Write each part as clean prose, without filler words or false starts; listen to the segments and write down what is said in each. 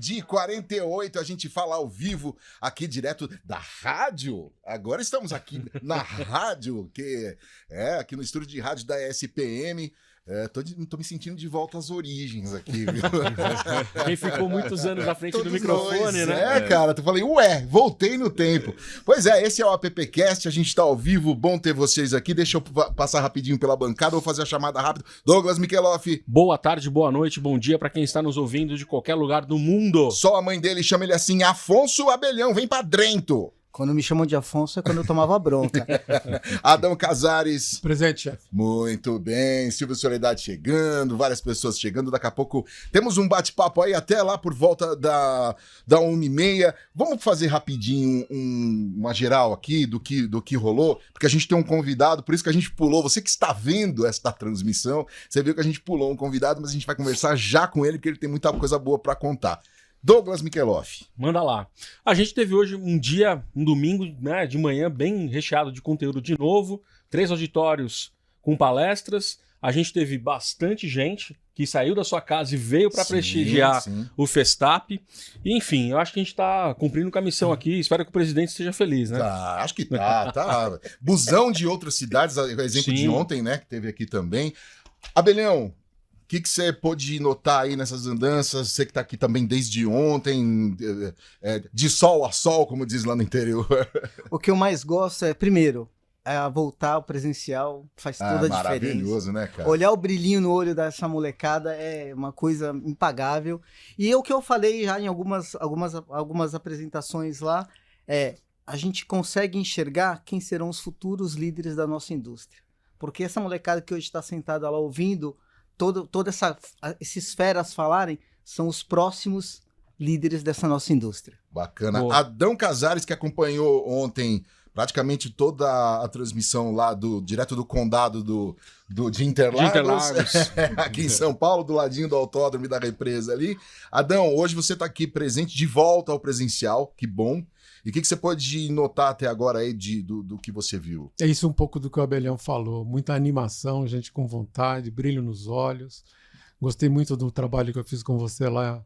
meio-dia e 48, a gente fala ao vivo aqui direto da rádio. Agora estamos aqui na rádio, que é aqui no estúdio de rádio da SPM. Tô me sentindo de volta às origens aqui, viu? Quem ficou muitos anos na frente Todos do microfone, nós, né? Cara, tu falei, voltei no tempo. Pois é, esse é o AppCast, a gente tá ao vivo, bom ter vocês aqui. Deixa eu passar rapidinho pela bancada, vou fazer a chamada rápida. Douglas Mikeloff. Boa tarde, boa noite, bom dia pra quem está nos ouvindo de qualquer lugar do mundo. Só a mãe dele chama ele assim, Afonso Abelhão, vem pra Drento. Quando me chamam de Afonso é quando eu tomava bronca. Adão Casares. Presente, chefe. Muito bem. Silvio Soledade chegando, várias pessoas chegando. Daqui a pouco temos um bate-papo aí até lá por volta da 1h30. Vamos fazer rapidinho uma geral aqui do que rolou, porque a gente tem um convidado, por isso que a gente pulou. Você que está vendo esta transmissão, você viu que a gente pulou um convidado, mas a gente vai conversar já com ele, porque ele tem muita coisa boa para contar. Douglas Mikeloff. Manda lá. A gente teve hoje um domingo, né, de manhã bem recheado de conteúdo de novo, 3 auditórios com palestras. A gente teve bastante gente que saiu da sua casa e veio para prestigiar o Festap. E, enfim, eu acho que a gente está cumprindo com a missão aqui. Espero que o presidente esteja feliz, né? Tá, acho que tá. Busão de outras cidades, exemplo de ontem, né, que teve aqui também. Abelhão, o que você pôde notar aí nessas andanças? Você que está aqui também desde ontem, de sol a sol, como diz lá no interior. O que eu mais gosto é, primeiro, voltar ao presencial, faz toda a diferença. Maravilhoso, né, cara? Olhar o brilhinho no olho dessa molecada é uma coisa impagável. E o que eu falei já em algumas apresentações lá, a gente consegue enxergar quem serão os futuros líderes da nossa indústria. Porque essa molecada que hoje está sentada lá ouvindo toda esses feras falarem, são os próximos líderes dessa nossa indústria. Bacana. Boa. Adão Casares, que acompanhou ontem praticamente toda a transmissão lá direto do condado de Interlagos, aqui em São Paulo, do ladinho do autódromo e da represa ali. Adão, hoje você está aqui presente, de volta ao presencial, que bom. E o que você pode notar até agora aí do que você viu? É isso um pouco do que o Abelhão falou. Muita animação, gente com vontade, brilho nos olhos. Gostei muito do trabalho que eu fiz com você lá.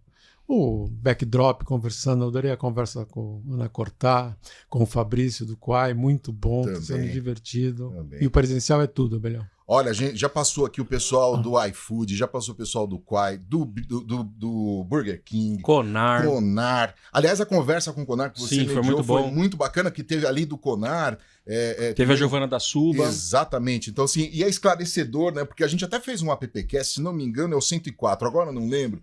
O backdrop conversando, eu adorei a conversa com a Ana Cortá, com o Fabrício do Quai, muito bom, sendo divertido. Também. E o presencial é tudo, Abelhão. Olha, já passou aqui o pessoal do iFood, já passou o pessoal do Quai, do Burger King. Conar. Aliás, a conversa com o Conar que você mediou foi muito bacana, que teve ali do Conar. Teve a Giovana da Suba. Exatamente. Então, assim, e é esclarecedor, né? Porque a gente até fez um AppCast, se não me engano, é o 104, agora eu não lembro.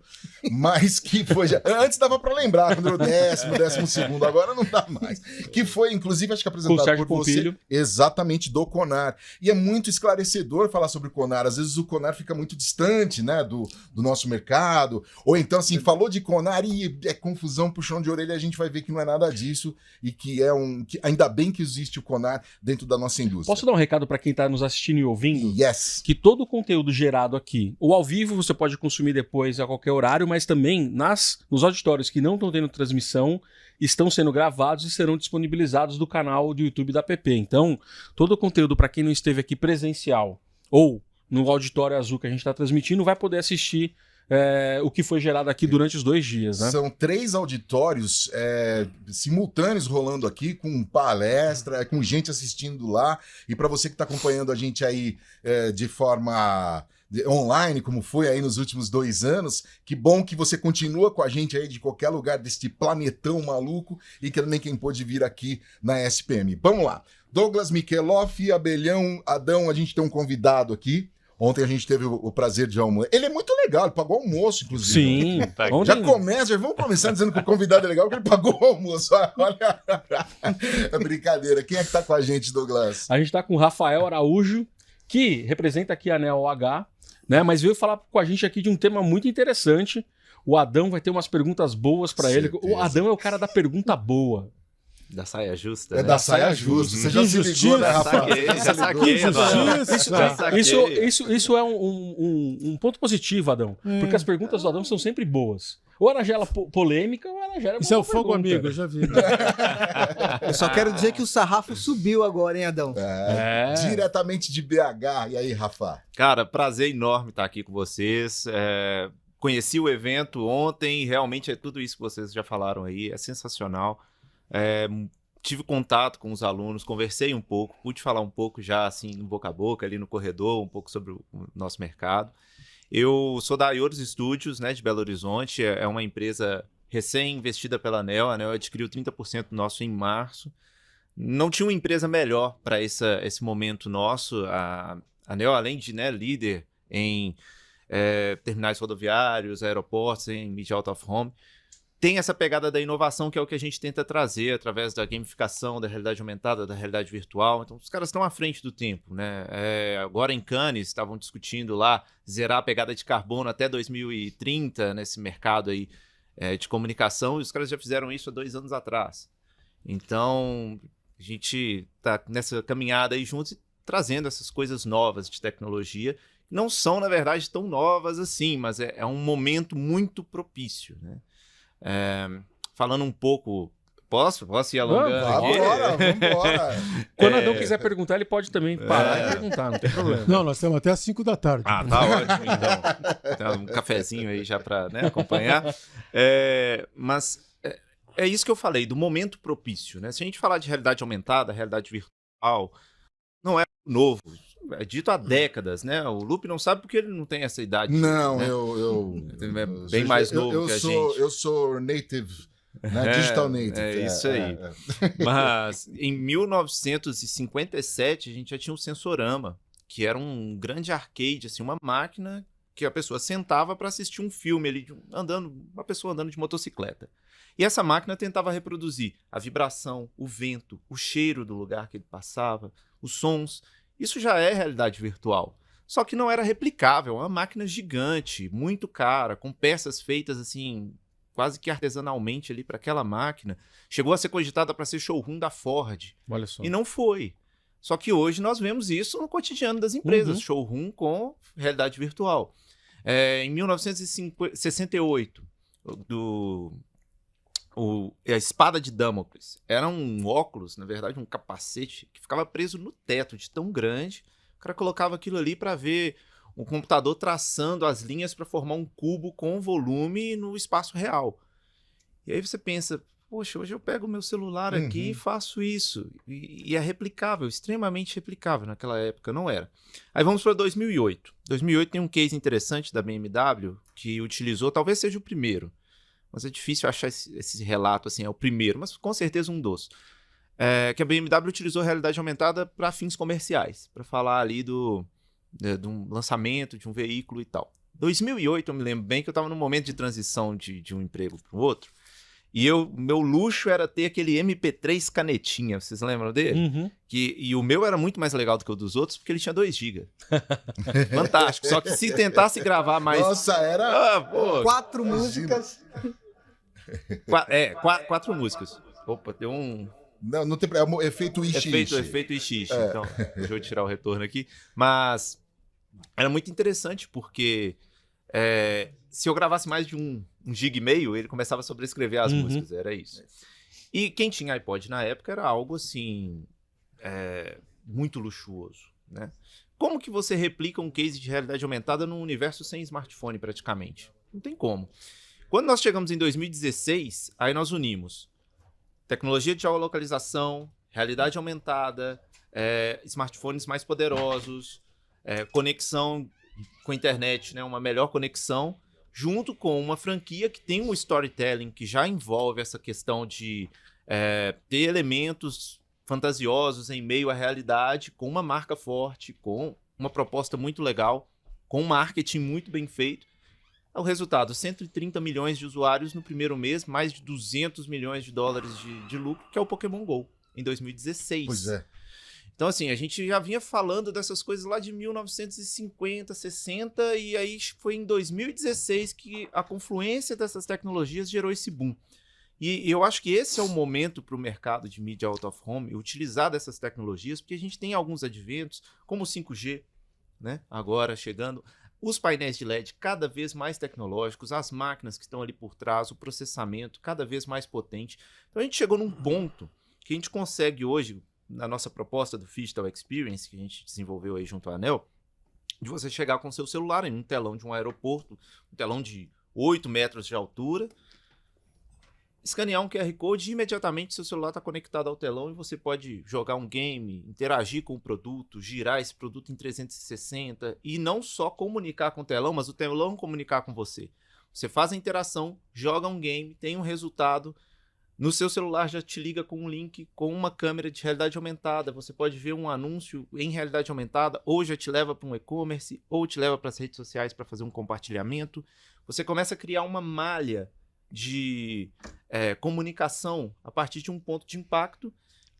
Mas que foi. Antes dava pra lembrar, quando era o 12º, agora não dá mais. Que foi, inclusive, acho que apresentado por você. Exatamente, do Conar. E é muito esclarecedor falar sobre o Conar. Às vezes o Conar fica muito distante, né? Do nosso mercado. Ou então, assim, falou de Conar e é confusão, puxão de orelha, a gente vai ver que não é nada disso. E que que ainda bem que existe o Conar dentro da nossa indústria. Posso dar um recado para quem está nos assistindo e ouvindo? Yes. Que todo o conteúdo gerado aqui, ou ao vivo, você pode consumir depois a qualquer horário, mas também nos auditórios que não estão tendo transmissão, estão sendo gravados e serão disponibilizados do canal do YouTube da PP. Então, todo o conteúdo para quem não esteve aqui presencial ou no auditório azul que a gente está transmitindo, vai poder assistir o que foi gerado aqui durante os 2 dias, né? São 3 auditórios simultâneos rolando aqui, com palestra, com gente assistindo lá. E para você que está acompanhando a gente aí de forma online, como foi aí nos últimos 2 anos, que bom que você continua com a gente aí de qualquer lugar deste planetão maluco e que também quem pôde vir aqui na SPM. Vamos lá. Douglas Mikeloff, Abelhão, Adão, a gente tem um convidado aqui. Ontem a gente teve o prazer de almoçar. Ele é muito legal, ele pagou almoço, inclusive. Sim. Vamos começando dizendo que o convidado é legal, porque ele pagou o almoço. Olha, é brincadeira. Quem é que tá com a gente, Douglas? A gente tá com o Rafael Araújo, que representa aqui a NeoH, né? Mas veio falar com a gente aqui de um tema muito interessante. O Adão vai ter umas perguntas boas para ele. O Adão é o cara da pergunta boa. Da saia justa, né? Da saia justa. Você já se ligou, né, Rafa? Isso é um ponto positivo, Adão. Porque as perguntas do Adão são sempre boas. Ou ela gera polêmica, ou ela gera. Isso é o fogo amigo, eu já vi. Eu só quero dizer que o sarrafo subiu agora, hein, Adão? Diretamente de BH. E aí, Rafa? Cara, prazer enorme estar aqui com vocês. conheci o evento ontem, realmente é tudo isso que vocês já falaram aí, é sensacional. Tive contato com os alunos, conversei um pouco, pude falar um pouco já assim, no boca a boca, ali no corredor, um pouco sobre o nosso mercado. Eu sou da Ioros Studios, né, de Belo Horizonte, é uma empresa recém-investida pela ANEEL, a ANEEL adquiriu 30% nosso em março. Não tinha uma empresa melhor para esse momento nosso. A ANEEL, além de, né, líder em terminais rodoviários, aeroportos, em Media Out of Home, tem essa pegada da inovação, que é o que a gente tenta trazer através da gamificação, da realidade aumentada, da realidade virtual. Então, os caras estão à frente do tempo, né? Agora em Cannes, estavam discutindo lá zerar a pegada de carbono até 2030 nesse mercado aí de comunicação, e os caras já fizeram isso há 2 anos atrás. Então, a gente está nessa caminhada aí juntos e trazendo essas coisas novas de tecnologia, que não são, na verdade, tão novas assim, mas é um momento muito propício, né? Falando um pouco... Posso ir alongando aqui? Vambora. Quando o Adão quiser perguntar, ele pode também parar e perguntar, não tem problema. Não, nós estamos até às 5 da tarde. Ah, tá ótimo, então. Tem um cafezinho aí já para, né, acompanhar. Mas é isso que eu falei, do momento propício, né? Se a gente falar de realidade aumentada, realidade virtual, não é novo. É dito há décadas, né? O Lupe não sabe porque ele não tem essa idade. Não, né? eu é bem mais novo que a gente. Eu sou native, né? Digital native. É isso aí. Mas em 1957 a gente já tinha um Sensorama, que era um grande arcade, assim, uma máquina que a pessoa sentava para assistir um filme ali, uma pessoa andando de motocicleta. E essa máquina tentava reproduzir a vibração, o vento, o cheiro do lugar que ele passava, os sons. Isso já é realidade virtual. Só que não era replicável, uma máquina gigante, muito cara, com peças feitas assim, quase que artesanalmente ali para aquela máquina. Chegou a ser cogitada para ser showroom da Ford. Olha só. E não foi. Só que hoje nós vemos isso no cotidiano das empresas, showroom com realidade virtual. Em 1968, a espada de Damocles era um óculos, na verdade um capacete, que ficava preso no teto de tão grande. O cara colocava aquilo ali para ver um computador traçando as linhas para formar um cubo com volume no espaço real. E aí você pensa, poxa, hoje eu pego o meu celular aqui e faço isso. E é replicável, extremamente replicável. Naquela época não era. Aí vamos para 2008. 2008 tem um case interessante da BMW que utilizou, talvez seja o primeiro, mas é difícil achar esse relato, assim, é o primeiro, mas com certeza um dos. Que a BMW utilizou realidade aumentada para fins comerciais, para falar ali de um lançamento de um veículo e tal. 2008, eu me lembro bem que eu estava num momento de transição de um emprego para o outro, e meu luxo era ter aquele MP3 canetinha, vocês lembram dele? E o meu era muito mais legal do que o dos outros, porque ele tinha 2 GB. Fantástico, só que se tentasse gravar mais... Nossa, era... 4 músicas... 4 músicas. Opa, deu um... Não tem... É um efeito ixi. Efeito ixi. Então, deixa eu tirar o retorno aqui. Mas era muito interessante, porque se eu gravasse mais de 1,5 GB, ele começava a sobrescrever as músicas, era isso. E quem tinha iPod na época era algo assim, muito luxuoso, né? Como que você replica um case de realidade aumentada num universo sem smartphone praticamente? Não tem como. Quando nós chegamos em 2016, aí nós unimos tecnologia de geolocalização, realidade aumentada, smartphones mais poderosos, conexão com a internet, né, uma melhor conexão, junto com uma franquia que tem um storytelling que já envolve essa questão de ter elementos fantasiosos em meio à realidade, com uma marca forte, com uma proposta muito legal, com um marketing muito bem feito. O resultado, 130 milhões de usuários no primeiro mês, mais de 200 milhões de dólares de lucro, que é o Pokémon GO, em 2016. Pois é. Então, assim, a gente já vinha falando dessas coisas lá de 1950, 60, e aí foi em 2016 que a confluência dessas tecnologias gerou esse boom. E eu acho que esse é o momento para o mercado de Media Out of Home utilizar dessas tecnologias, porque a gente tem alguns adventos, como o 5G, né, agora chegando... Os painéis de LED cada vez mais tecnológicos, as máquinas que estão ali por trás, o processamento cada vez mais potente. Então a gente chegou num ponto que a gente consegue hoje, na nossa proposta do Phygital Experience, que a gente desenvolveu aí junto à ANEEL, de você chegar com seu celular em um telão de um aeroporto, um telão de 8 metros de altura, escanear um QR Code e imediatamente seu celular está conectado ao telão e você pode jogar um game, interagir com o produto, girar esse produto em 360 e não só comunicar com o telão, mas o telão comunicar com você. Você faz a interação, joga um game, tem um resultado, no seu celular já te liga com um link, com uma câmera de realidade aumentada, você pode ver um anúncio em realidade aumentada, ou já te leva para um e-commerce, ou te leva para as redes sociais para fazer um compartilhamento. Você começa a criar uma malha de comunicação a partir de um ponto de impacto,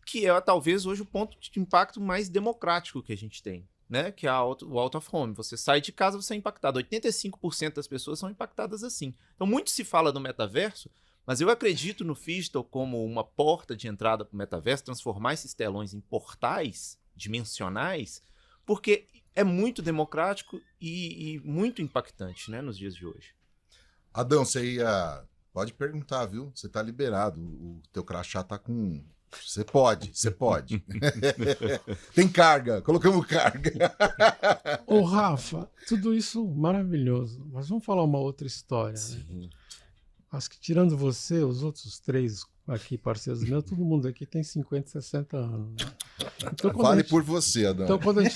que é talvez hoje o ponto de impacto mais democrático que a gente tem, né? Que é o out of home. Você sai de casa, você é impactado. 85% das pessoas são impactadas assim. Então, muito se fala do metaverso, mas eu acredito no Phygital como uma porta de entrada para o metaverso, transformar esses telões em portais dimensionais, porque é muito democrático e muito impactante, né, nos dias de hoje. Adão, você ia... Pode perguntar, viu? Você tá liberado. O teu crachá tá com... Você pode. Tem carga, colocamos carga. Ô, Rafa, tudo isso maravilhoso, mas vamos falar uma outra história, né? Acho que tirando você, os outros 3 aqui, parceiros meus, todo mundo aqui tem 50, 60 anos. Né? Então, Fale por você, Adão. Então, quando a gente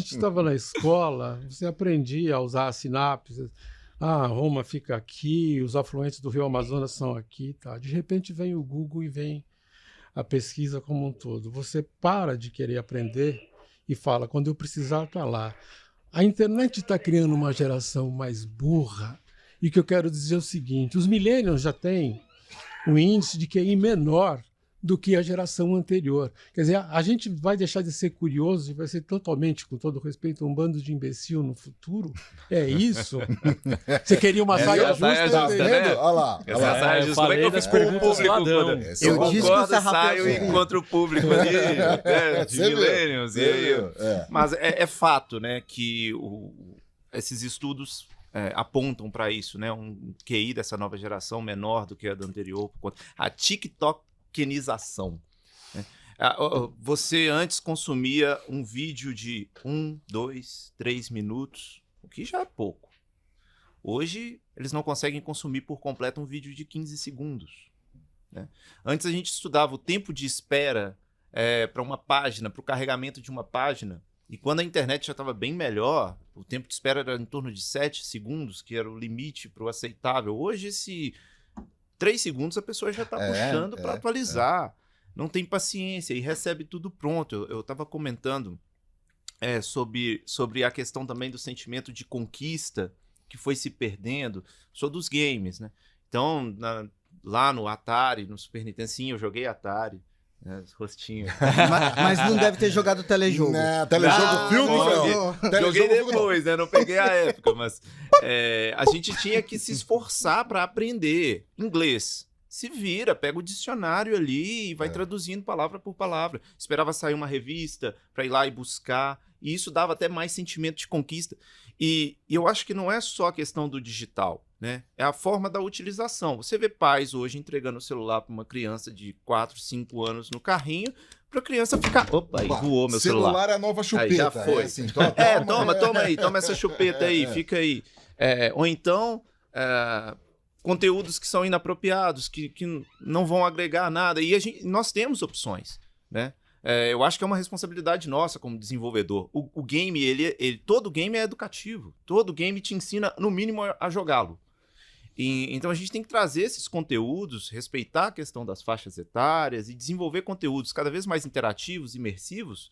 estava na escola, você aprendia a usar as sinapses. Roma fica aqui, os afluentes do Rio Amazonas são aqui. Tá? De repente vem o Google e vem a pesquisa como um todo. Você para de querer aprender e fala, quando eu precisar, tá lá. A internet está criando uma geração mais burra. E o que eu quero dizer é o seguinte, os millennials já têm um índice de QI menor do que a geração anterior. Quer dizer, a gente vai deixar de ser curioso e vai ser totalmente, com todo respeito, um bando de imbecil no futuro? É isso? Você queria uma saia justa? Tá vendo? Olha lá. Essa saia justa. Como é que eu fico com o público? Eu concordo, saio e encontro o público ali, né, de millennials. E aí, mas é fato, né, que esses estudos apontam para isso, né, um QI dessa nova geração menor do que a da anterior. A TikTokenização. Né? Você antes consumia um vídeo de 1, 2, 3 minutos, o que já é pouco. Hoje, eles não conseguem consumir por completo um vídeo de 15 segundos. Né? Antes, a gente estudava o tempo de espera para uma página, para o carregamento de uma página, e quando a internet já estava bem melhor, o tempo de espera era em torno de 7 segundos, que era o limite para o aceitável. Hoje, 3 segundos a pessoa já está puxando para atualizar. Não tem paciência e recebe tudo pronto. Eu estava comentando sobre a questão também do sentimento de conquista que foi se perdendo. Sou dos games, né? Então, lá no Atari, no Super Nintendo, sim, eu joguei Atari. Rostinho. Mas não deve ter jogado telejogo. Não, telejogo filme não. Joguei depois, né? Não peguei a época, mas a gente tinha que se esforçar para aprender inglês. Se vira, pega o dicionário ali e vai traduzindo palavra por palavra. Esperava sair uma revista para ir lá e buscar. E isso dava até mais sentimento de conquista. E eu acho que não é só a questão do digital, né? É a forma da utilização. Você vê pais hoje entregando o celular para uma criança de 4, 5 anos no carrinho, para a criança ficar... Opa, aí voou meu celular. Celular é a nova chupeta. Aí já foi. Assim, toma aí, toma essa chupeta aí, fica aí. Ou então... conteúdos que são inapropriados, que não vão agregar nada. E nós temos opções, né? Eu acho que é uma responsabilidade nossa como desenvolvedor. O game, todo game é educativo. Todo game te ensina, no mínimo, a jogá-lo. Então a gente tem que trazer esses conteúdos, respeitar a questão das faixas etárias e desenvolver conteúdos cada vez mais interativos, imersivos,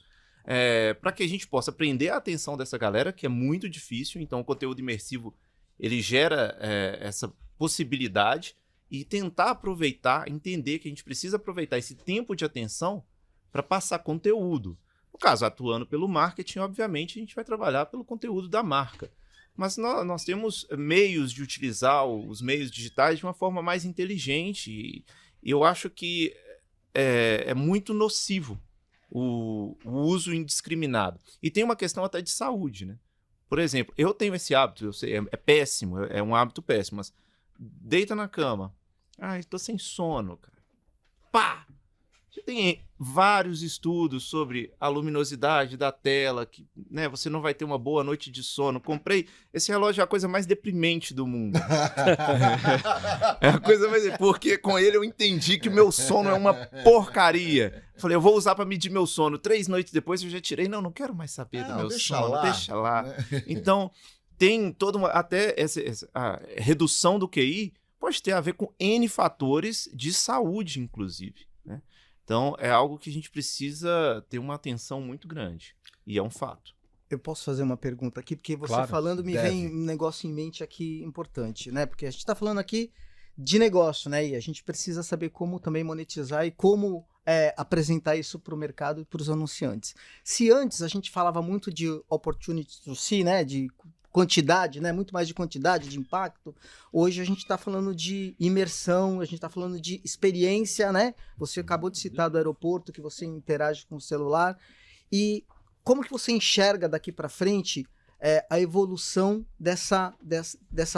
para que a gente possa prender a atenção dessa galera, que é muito difícil. Então o conteúdo imersivo ele gera essa possibilidade e tentar aproveitar, entender que a gente precisa aproveitar esse tempo de atenção para passar conteúdo. No caso, atuando pelo marketing, obviamente, a gente vai trabalhar pelo conteúdo da marca. Mas nós temos meios de utilizar os meios digitais de uma forma mais inteligente e eu acho que é muito nocivo o uso indiscriminado. E tem uma questão até de saúde, né? Por exemplo, eu tenho esse hábito, eu sei, é péssimo, é um hábito péssimo, mas deita na cama. Ai, tô sem sono, cara. Pá! Tem vários estudos sobre a luminosidade da tela, que, né, você não vai ter uma boa noite de sono. Comprei esse relógio, é a coisa mais deprimente do mundo. É a coisa mais... Porque com ele eu entendi que meu sono é uma porcaria. Falei, eu vou usar para medir meu sono. 3 noites depois eu já tirei. Não quero mais saber do meu sono. Lá. Deixa lá. Então, tem toda uma... Até a redução do QI pode ter a ver com N fatores de saúde, inclusive, né? Então, é algo que a gente precisa ter uma atenção muito grande. E é um fato. Eu posso fazer uma pergunta aqui? Porque você Claro, falando me deve. vem um negócio em mente aqui importante, né? Porque a gente está falando aqui de negócio, né? E a gente precisa saber como também monetizar e como apresentar isso para o mercado e para os anunciantes. Se antes a gente falava muito de opportunity to see, né? De quantidade, né? Muito mais de quantidade, de impacto. Hoje a gente está falando de imersão, a gente está falando de experiência, né? Você acabou de citar do aeroporto, que você interage com o celular. E como que você enxerga daqui para frente a evolução dessa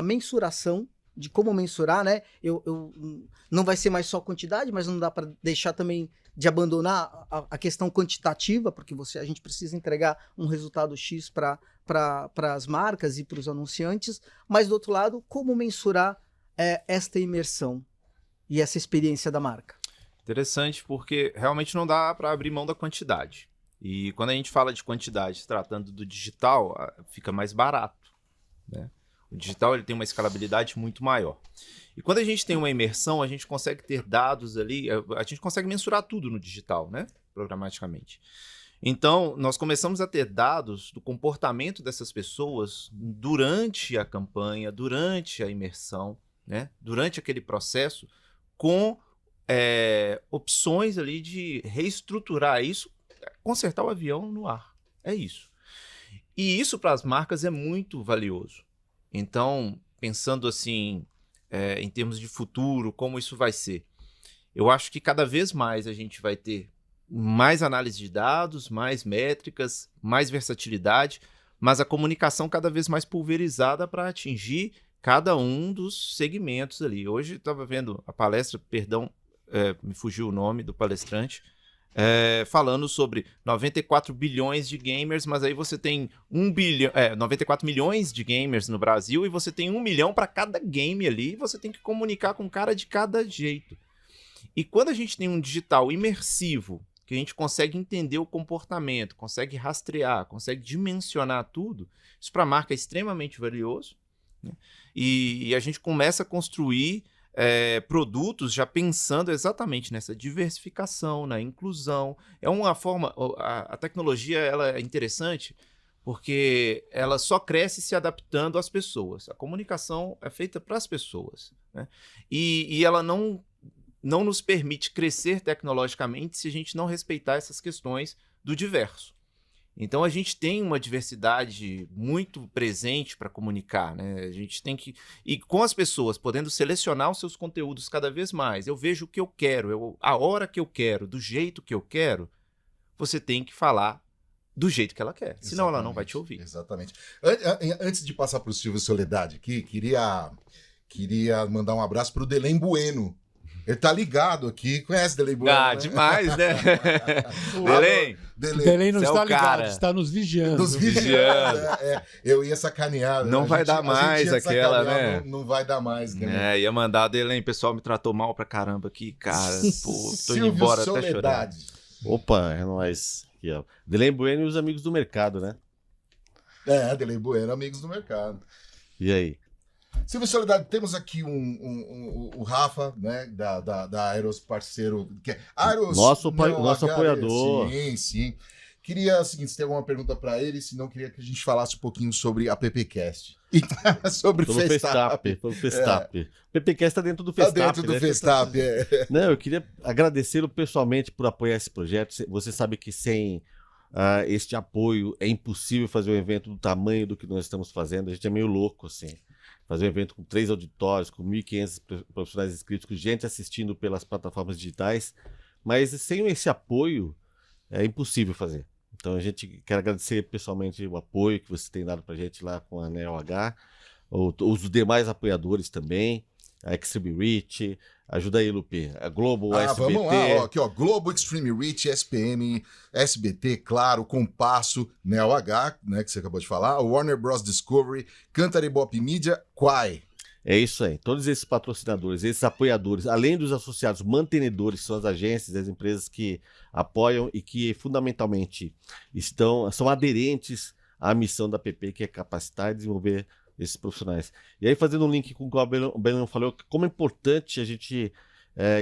mensuração, de como mensurar, né? Não vai ser mais só quantidade, mas não dá para deixar também de abandonar a questão quantitativa, porque a gente precisa entregar um resultado X para as marcas e para os anunciantes, mas do outro lado, como mensurar esta imersão e essa experiência da marca? Interessante, porque realmente não dá para abrir mão da quantidade. E quando a gente fala de quantidade, se tratando do digital, fica mais barato, né? O digital ele tem uma escalabilidade muito maior. E quando a gente tem uma imersão, a gente consegue ter dados ali, a gente consegue mensurar tudo no digital, né? Programaticamente. Então, nós começamos a ter dados do comportamento dessas pessoas durante a campanha, durante a imersão, né? Durante aquele processo, com opções ali de reestruturar isso, consertar o avião no ar. É isso. E isso para as marcas é muito valioso. Então, pensando assim, em termos de futuro, como isso vai ser? Eu acho que cada vez mais a gente vai ter mais análise de dados, mais métricas, mais versatilidade, mas a comunicação cada vez mais pulverizada para atingir cada um dos segmentos ali. Hoje eu estava vendo a palestra, perdão, me fugiu o nome do palestrante, falando sobre 94 bilhões de gamers, mas aí você tem 94 milhões de gamers no Brasil e você tem 1 milhão para cada game ali e você tem que comunicar com o cara de cada jeito. E quando a gente tem um digital imersivo, que a gente consegue entender o comportamento, consegue rastrear, consegue dimensionar tudo, isso para a marca é extremamente valioso, né? E a gente começa a construir produtos já pensando exatamente nessa diversificação, na inclusão. É uma forma... A tecnologia ela é interessante porque ela só cresce se adaptando às pessoas. A comunicação é feita para as pessoas, né? E ela não nos permite crescer tecnologicamente se a gente não respeitar essas questões do diverso. Então a gente tem uma diversidade muito presente para comunicar, né? A gente tem que... E com as pessoas podendo selecionar os seus conteúdos cada vez mais, eu vejo o que eu quero, a hora que eu quero, do jeito que eu quero, você tem que falar do jeito que ela quer. Senão Exatamente, ela não vai te ouvir. Exatamente. Antes de passar para o Silvio Soledade aqui, queria mandar um abraço para o Delém Bueno. Ele tá ligado aqui, conhece Delém Bueno? Ah, né? demais, né? Delém, Delém não Você é está o ligado, cara. está nos vigiando. Dos vigiando. Eu ia sacanear. Não A vai dar a mais ia aquela, sacanear, né? Não vai dar mais. Né? ia mandar Delém, o pessoal me tratou mal pra caramba aqui, cara. Pô, tô indo Silvio embora até chorando. Soledade. Opa, é nóis. Aqui, ó. Delém Bueno e os amigos do mercado, né? Delém Bueno, amigos do mercado. E aí? Silvio Soledade, temos aqui o Rafa, né, da Aeros Parceiro, que é Aeros Nosso HD. apoiador. Sim. Queria, se tem alguma pergunta para ele, senão queria que a gente falasse um pouquinho sobre a PPcast. E sobre o Festap. Pelo Festap. O PPcast está dentro do Tá Festap. dentro do né? Festap, Não, eu queria agradecê-lo pessoalmente por apoiar esse projeto. Você sabe que sem este apoio é impossível fazer um evento do tamanho do que nós estamos fazendo. A gente é meio louco, assim. Fazer um evento com 3 auditórios, com 1.500 profissionais inscritos, com gente assistindo pelas plataformas digitais. Mas sem esse apoio, é impossível fazer. Então a gente quer agradecer pessoalmente o apoio que você tem dado pra gente lá com a NeoH, os demais apoiadores também. a Extreme Reach. Ajuda aí, Lupe. A Globo, a SBT. Vamos lá, ó, aqui, ó. Globo, Extreme Reach, SPM, SBT, claro, Compasso, Neo H, né, que você acabou de falar, Warner Bros. Discovery, Cantaribop Media, Quai. É isso aí. Todos esses patrocinadores, esses apoiadores, além dos associados mantenedores, que são as agências, as empresas que apoiam e que fundamentalmente são aderentes à missão da PP, que é capacitar e desenvolver esses profissionais. E aí, fazendo um link com o que o Belão falou, como é importante a gente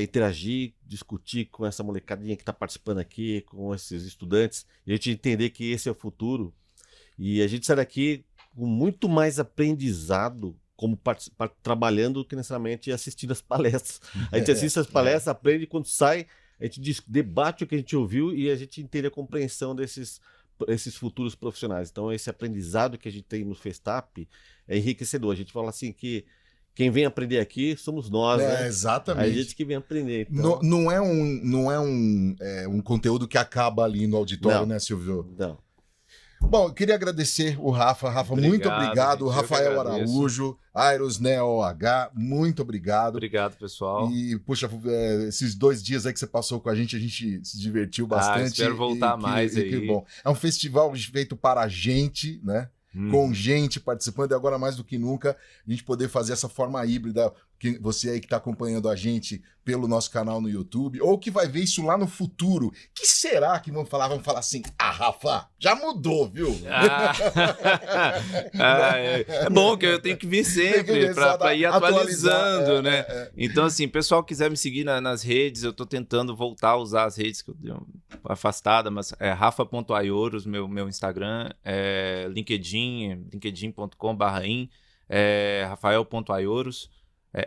interagir, discutir com essa molecadinha que está participando aqui, com esses estudantes, e a gente entender que esse é o futuro. E a gente sai daqui com muito mais aprendizado como trabalhando do que necessariamente assistindo as palestras. A gente assiste as palestras, aprende, quando sai, a gente debate o que a gente ouviu e a gente entende a compreensão desses futuros profissionais. Então, esse aprendizado que a gente tem no Festap é enriquecedor. A gente fala assim que quem vem aprender aqui somos nós, né? Exatamente. A gente que vem aprender. Então... Não é um conteúdo que acaba ali no auditório, né, Silvio? Não. Bom, eu queria agradecer o Rafa. Rafa, muito obrigado. Gente, Rafael Araújo, Airos Neo H, muito obrigado. Obrigado, pessoal. E, puxa, esses 2 dias aí que você passou com a gente se divertiu bastante. Espero voltar mais aí. Que bom. É um festival feito para a gente, né? Com gente participando, e agora mais do que nunca a gente poder fazer essa forma híbrida, que você aí que está acompanhando a gente pelo nosso canal no YouTube, ou que vai ver isso lá no futuro. Que será que vão falar? Vão falar assim, Rafa, já mudou, viu? É bom que eu tenho que vir sempre para ir atualizando, né? Então, assim, pessoal que quiser me seguir nas redes, eu tô tentando voltar a usar as redes que eu dei uma afastada, mas é rafa.aioros, meu Instagram, linkedin.com/in, rafael.aioros,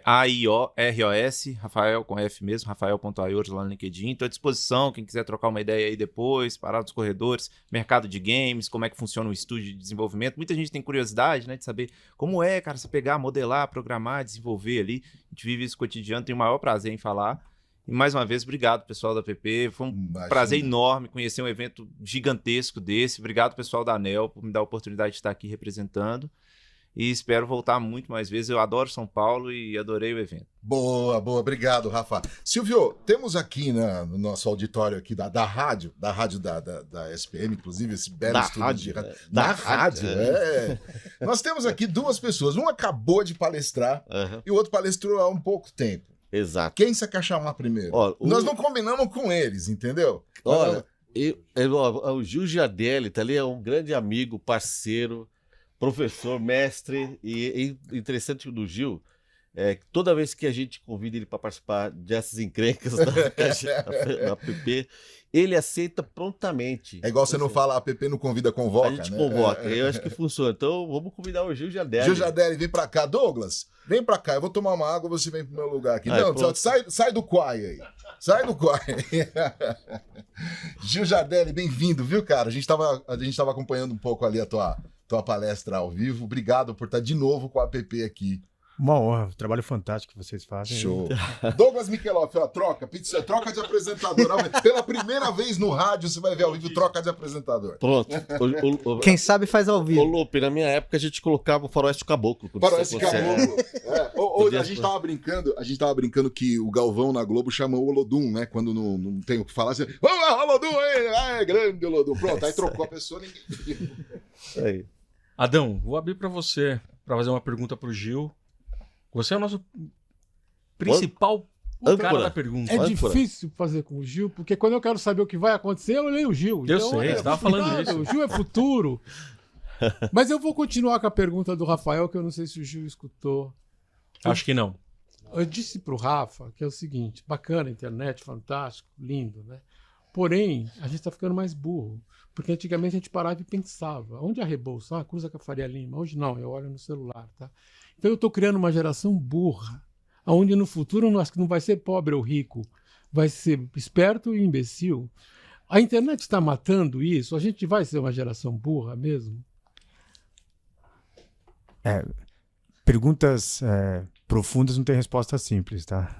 AIOROS, Rafael com F mesmo, Rafael.aioros lá no LinkedIn. Estou à disposição, quem quiser trocar uma ideia aí depois, parar dos corredores, mercado de games, como é que funciona o estúdio de desenvolvimento. Muita gente tem curiosidade, né, de saber como é, cara, você pegar, modelar, programar, desenvolver ali. A gente vive isso cotidiano, tenho o maior prazer em falar. E mais uma vez, obrigado, pessoal da PP. Foi um prazer enorme conhecer um evento gigantesco desse. Obrigado, pessoal da ANEEL, por me dar a oportunidade de estar aqui representando. E espero voltar muito mais vezes. Eu adoro São Paulo e adorei o evento. Boa. Obrigado, Rafa. Silvio, temos aqui no nosso auditório aqui da rádio da SPM, inclusive, esse belo estúdio de rádio. Da rádio, Nós temos aqui 2 pessoas. Um acabou de palestrar e o outro palestrou há um pouco tempo. Exato. Quem você quer chamar primeiro? Nós não combinamos com eles, entendeu? Olha, o Gil Giardelli, tá ali, é um grande amigo, parceiro, professor, mestre, e interessante do Gil, toda vez que a gente convida ele para participar dessas encrencas da PP, ele aceita prontamente. É igual você não fala, a PP não convida, convoca, a gente né? convoca, eu acho que funciona. Então vamos convidar o Gil Giardelli. Gil Giardelli, vem pra cá. Douglas, vem pra cá, eu vou tomar uma água, você vem pro meu lugar aqui. Não, sai do Quai aí. Sai do Quai. Gil Giardelli, bem-vindo, viu, cara? A gente tava acompanhando um pouco ali a tua palestra ao vivo. Obrigado por estar de novo com a APP aqui. Uma honra, trabalho fantástico que vocês fazem. Show. Douglas Mikeloff, troca de apresentador. Pela primeira vez no rádio, você vai ver ao vivo, troca de apresentador. Pronto. Quem sabe faz ao vivo. Ô, Lupe, na minha época a gente colocava o Faroeste Caboclo. Faroeste Caboclo. A gente tava brincando que o Galvão na Globo chamou o Olodum, né? Quando não tem o que falar, assim, vamos lá, Olodum aí, grande Olodum. Pronto, aí trocou a pessoa, ninguém viu. Aí. Adão, vou abrir para você, para fazer uma pergunta pro Gil. Você é o nosso principal cara da pergunta. É difícil fazer com o Gil, porque quando eu quero saber o que vai acontecer, eu leio o Gil. Eu sei, você estava falando isso. O Gil é futuro. Mas eu vou continuar com a pergunta do Rafael, que eu não sei se o Gil escutou. Acho que não. Eu disse pro Rafa que é o seguinte, bacana, internet, fantástico, lindo, né? Porém, a gente está ficando mais burro. Porque antigamente a gente parava e pensava. Onde é a Rebouça? Cruza com a Faria Lima. Hoje não, eu olho no celular, tá? Então eu estou criando uma geração burra, onde no futuro não vai ser pobre ou rico, vai ser esperto e imbecil. A internet está matando isso? A gente vai ser uma geração burra mesmo? Perguntas profundas não têm resposta simples, tá?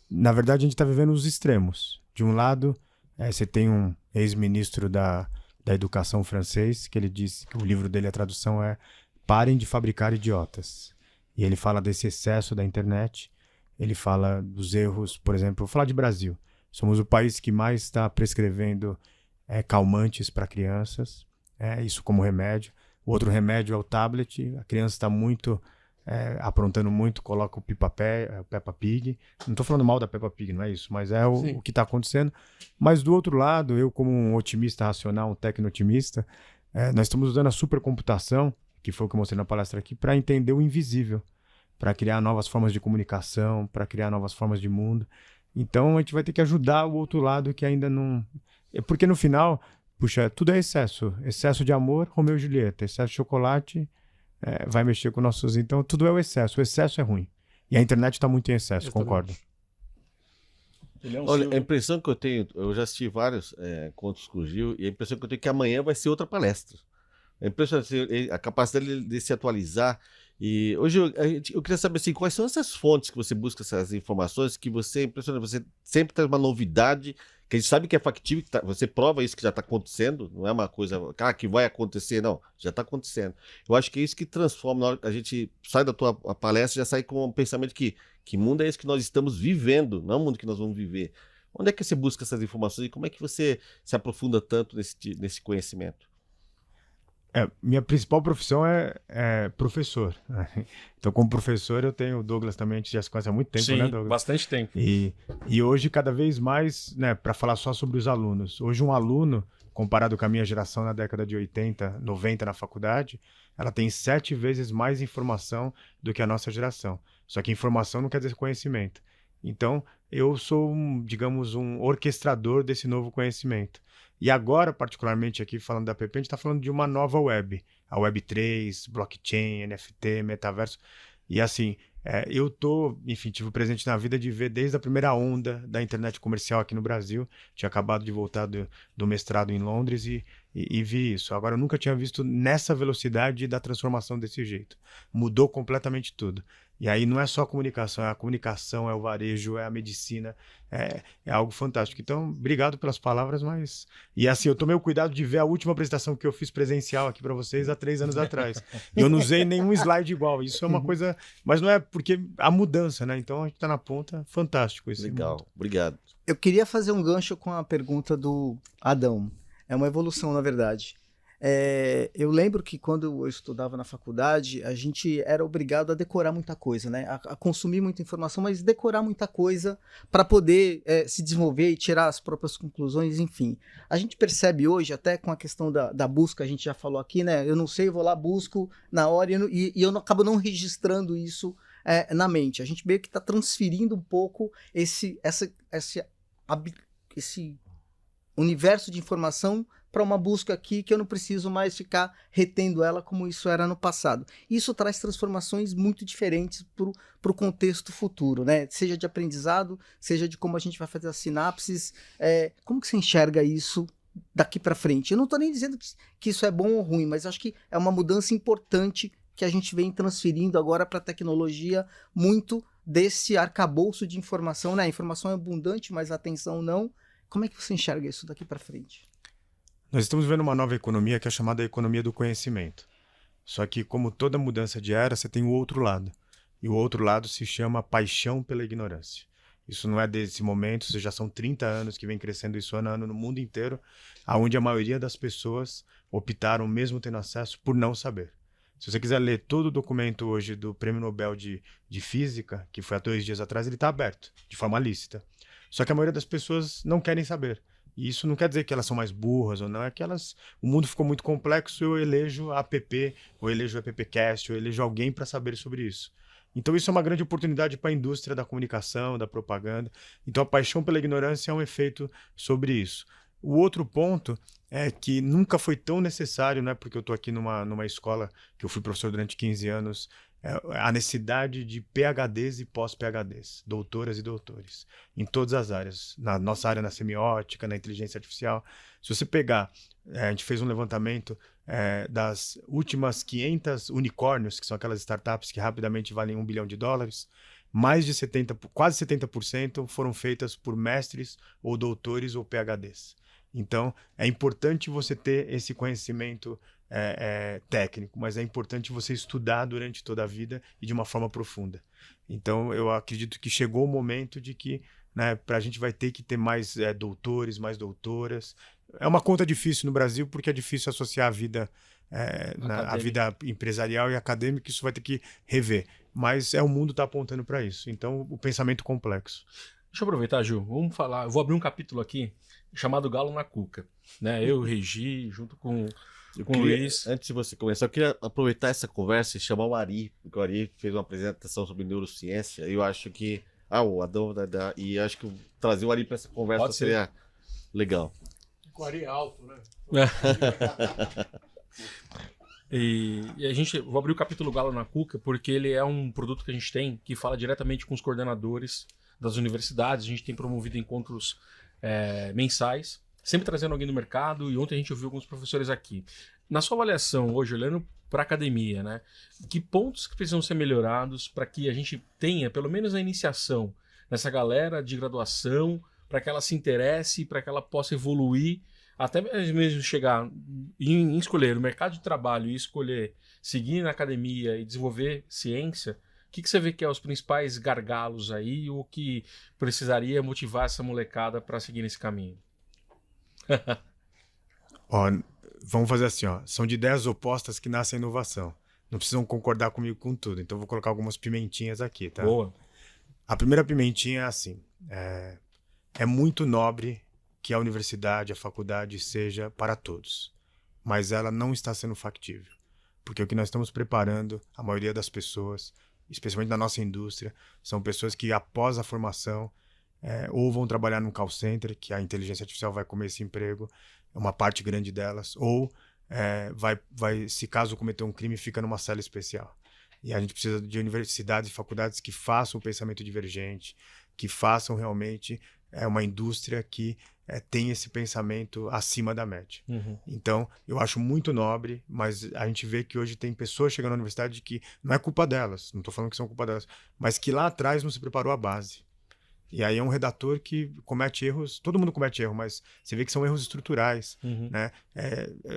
Na verdade, a gente está vivendo os extremos. De um lado, você tem um ex-ministro da educação francês, que ele disse que o livro dele, a tradução é "Parem de fabricar idiotas". E ele fala desse excesso da internet, ele fala dos erros, por exemplo, vou falar de Brasil. Somos o país que mais está prescrevendo calmantes para crianças, isso como remédio. O outro remédio é o tablet, a criança está muito aprontando muito, coloca o Peppa Pig. Não estou falando mal da Peppa Pig, não é isso, mas é o que está acontecendo. Mas do outro lado, eu como um otimista racional, um tecno-otimista, nós estamos usando a supercomputação, que foi o que eu mostrei na palestra aqui, para entender o invisível, para criar novas formas de comunicação, para criar novas formas de mundo. Então a gente vai ter que ajudar o outro lado que ainda não... Porque no final, puxa, tudo é excesso. Excesso de amor, Romeu e Julieta. Excesso de chocolate, vai mexer com nossos... Então tudo é o excesso. O excesso é ruim. E a internet está muito em excesso, concordo. Olha, a impressão que eu tenho, eu já assisti vários contos com o Gil, e a impressão que eu tenho é que amanhã vai ser outra palestra. É impressionante a capacidade de se atualizar. E hoje eu queria saber assim, quais são essas fontes que você busca essas informações, que você é impressionante, você sempre traz uma novidade, que a gente sabe que é factível, que você prova isso que já está acontecendo, não é uma coisa que vai acontecer, não, já está acontecendo. Eu acho que é isso que transforma, na hora que a gente sai da tua palestra, já sai com um pensamento que mundo é esse que nós estamos vivendo, não é o mundo que nós vamos viver. Onde é que você busca essas informações e como é que você se aprofunda tanto nesse conhecimento? Minha principal profissão é professor. Então, como professor, eu tenho o Douglas também, a gente já se conhece há muito tempo, Sim, né, Douglas? bastante tempo. E hoje, cada vez mais, né, para falar só sobre os alunos. Hoje, um aluno, comparado com a minha geração na década de 80, 90 na faculdade, ela tem 7 vezes mais informação do que a nossa geração. Só que informação não quer dizer conhecimento. Então, eu sou, digamos, um orquestrador desse novo conhecimento. E agora, particularmente aqui, falando da app, a gente está falando de uma nova web. A Web 3, blockchain, NFT, metaverso. E assim, enfim, tive o presente na vida de ver desde a primeira onda da internet comercial aqui no Brasil. Tinha acabado de voltar do mestrado em Londres e vi isso. Agora, eu nunca tinha visto nessa velocidade da transformação desse jeito. Mudou completamente tudo. E aí não é só a comunicação, é o varejo, é a medicina, é algo fantástico. Então, obrigado pelas palavras, mas... E assim, eu tomei o cuidado de ver a última apresentação que eu fiz presencial aqui para vocês há 3 anos atrás. E eu não usei nenhum slide igual. Isso é uma coisa... Mas não é porque a mudança, né? Então, a gente está na ponta, fantástico esse Legal, mundo. obrigado. Eu queria fazer um gancho com a pergunta do Adão. É uma evolução, na verdade. Eu lembro que quando eu estudava na faculdade, a gente era obrigado a decorar muita coisa, né? A consumir muita informação, mas decorar muita coisa para poder se desenvolver e tirar as próprias conclusões, enfim. A gente percebe hoje, até com a questão da busca, a gente já falou aqui, né? Eu não sei, eu vou lá, busco na hora e eu acabo não registrando isso na mente. A gente meio que está transferindo um pouco esse universo de informação para uma busca aqui que eu não preciso mais ficar retendo ela como isso era no passado. Isso traz transformações muito diferentes para o contexto futuro, né? Seja de aprendizado, seja de como a gente vai fazer as sinapses. Como que você enxerga isso daqui para frente? Eu não estou nem dizendo que isso é bom ou ruim, mas acho que é uma mudança importante que a gente vem transferindo agora para a tecnologia, muito desse arcabouço de informação, né? A informação é abundante, mas a atenção não. Como é que você enxerga isso daqui para frente? Nós estamos vendo uma nova economia que é chamada economia do conhecimento. Só que, como toda mudança de era, você tem o outro lado. E o outro lado se chama paixão pela ignorância. Isso não é desse momento, isso já são 30 anos que vem crescendo isso ano a ano no mundo inteiro, onde a maioria das pessoas optaram, mesmo tendo acesso, por não saber. Se você quiser ler todo o documento hoje do Prêmio Nobel de Física, que foi há 2 dias atrás, ele está aberto, de forma lícita. Só que a maioria das pessoas não querem saber. E isso não quer dizer que elas são mais burras ou não, é que o mundo ficou muito complexo, eu elejo a app, ou elejo o appcast, ou elejo alguém para saber sobre isso. Então isso é uma grande oportunidade para a indústria da comunicação, da propaganda. Então a paixão pela ignorância é um efeito sobre isso. O outro ponto é que nunca foi tão necessário, né, porque eu estou aqui numa escola que eu fui professor durante 15 anos, a necessidade de PhDs e pós-PhDs, doutoras e doutores, em todas as áreas. Na nossa área, na semiótica, na inteligência artificial. Se você pegar, a gente fez um levantamento das últimas 500 unicórnios, que são aquelas startups que rapidamente valem $1 bilhão, mais de 70%, quase 70% foram feitas por mestres ou doutores ou PhDs. Então, é importante você ter esse conhecimento técnico, mas é importante você estudar durante toda a vida e de uma forma profunda. Então, eu acredito que chegou o momento de que, né, a gente vai ter que ter mais doutores, mais doutoras. É uma conta difícil no Brasil, porque é difícil associar a vida, a vida empresarial e acadêmica, isso vai ter que rever. Mas o mundo está apontando para isso. Então, o pensamento complexo. Deixa eu aproveitar, Ju. Vamos falar. Eu vou abrir um capítulo aqui chamado Galo na Cuca. Né? Eu, Regi, junto com o Luiz. Antes de você começar, eu queria aproveitar essa conversa e chamar o Ari, porque o Ari fez uma apresentação sobre neurociência, e eu acho que. O Adão, e acho que trazer o Ari para essa conversa seria legal. O Ari é alto, né? E a gente, vou abrir o capítulo Galo na Cuca, porque ele é um produto que a gente tem que fala diretamente com os coordenadores das universidades. A gente tem promovido encontros mensais, sempre trazendo alguém do mercado, e ontem a gente ouviu alguns professores aqui. Na sua avaliação hoje, olhando para a academia, né, que pontos que precisam ser melhorados para que a gente tenha pelo menos a iniciação nessa galera de graduação, para que ela se interesse, para que ela possa evoluir, até mesmo chegar em escolher o mercado de trabalho e escolher seguir na academia e desenvolver ciência. O que você vê que é os principais gargalos aí, ou que precisaria motivar essa molecada para seguir nesse caminho? Vamos fazer assim, são de ideias opostas que nasce a inovação. Não precisam concordar comigo com tudo, então vou colocar algumas pimentinhas aqui, tá? Boa. A primeira pimentinha é assim, é muito nobre que a universidade, a faculdade seja para todos, mas ela não está sendo factível, porque o que nós estamos preparando, a maioria das pessoas, especialmente na nossa indústria, são pessoas que após a formação ou vão trabalhar num call center, que a inteligência artificial vai comer esse emprego, uma parte grande delas, ou vai, se caso cometer um crime, fica numa cela especial. E a gente precisa de universidades e faculdades que façam o pensamento divergente, que façam realmente uma indústria que tem esse pensamento acima da média. Uhum. Então, eu acho muito nobre, mas a gente vê que hoje tem pessoas chegando na universidade que não é culpa delas, não estou falando que são culpa delas, mas que lá atrás não se preparou a base. E aí é um redator que comete erros, todo mundo comete erro, mas você vê que são erros estruturais, Uhum. né?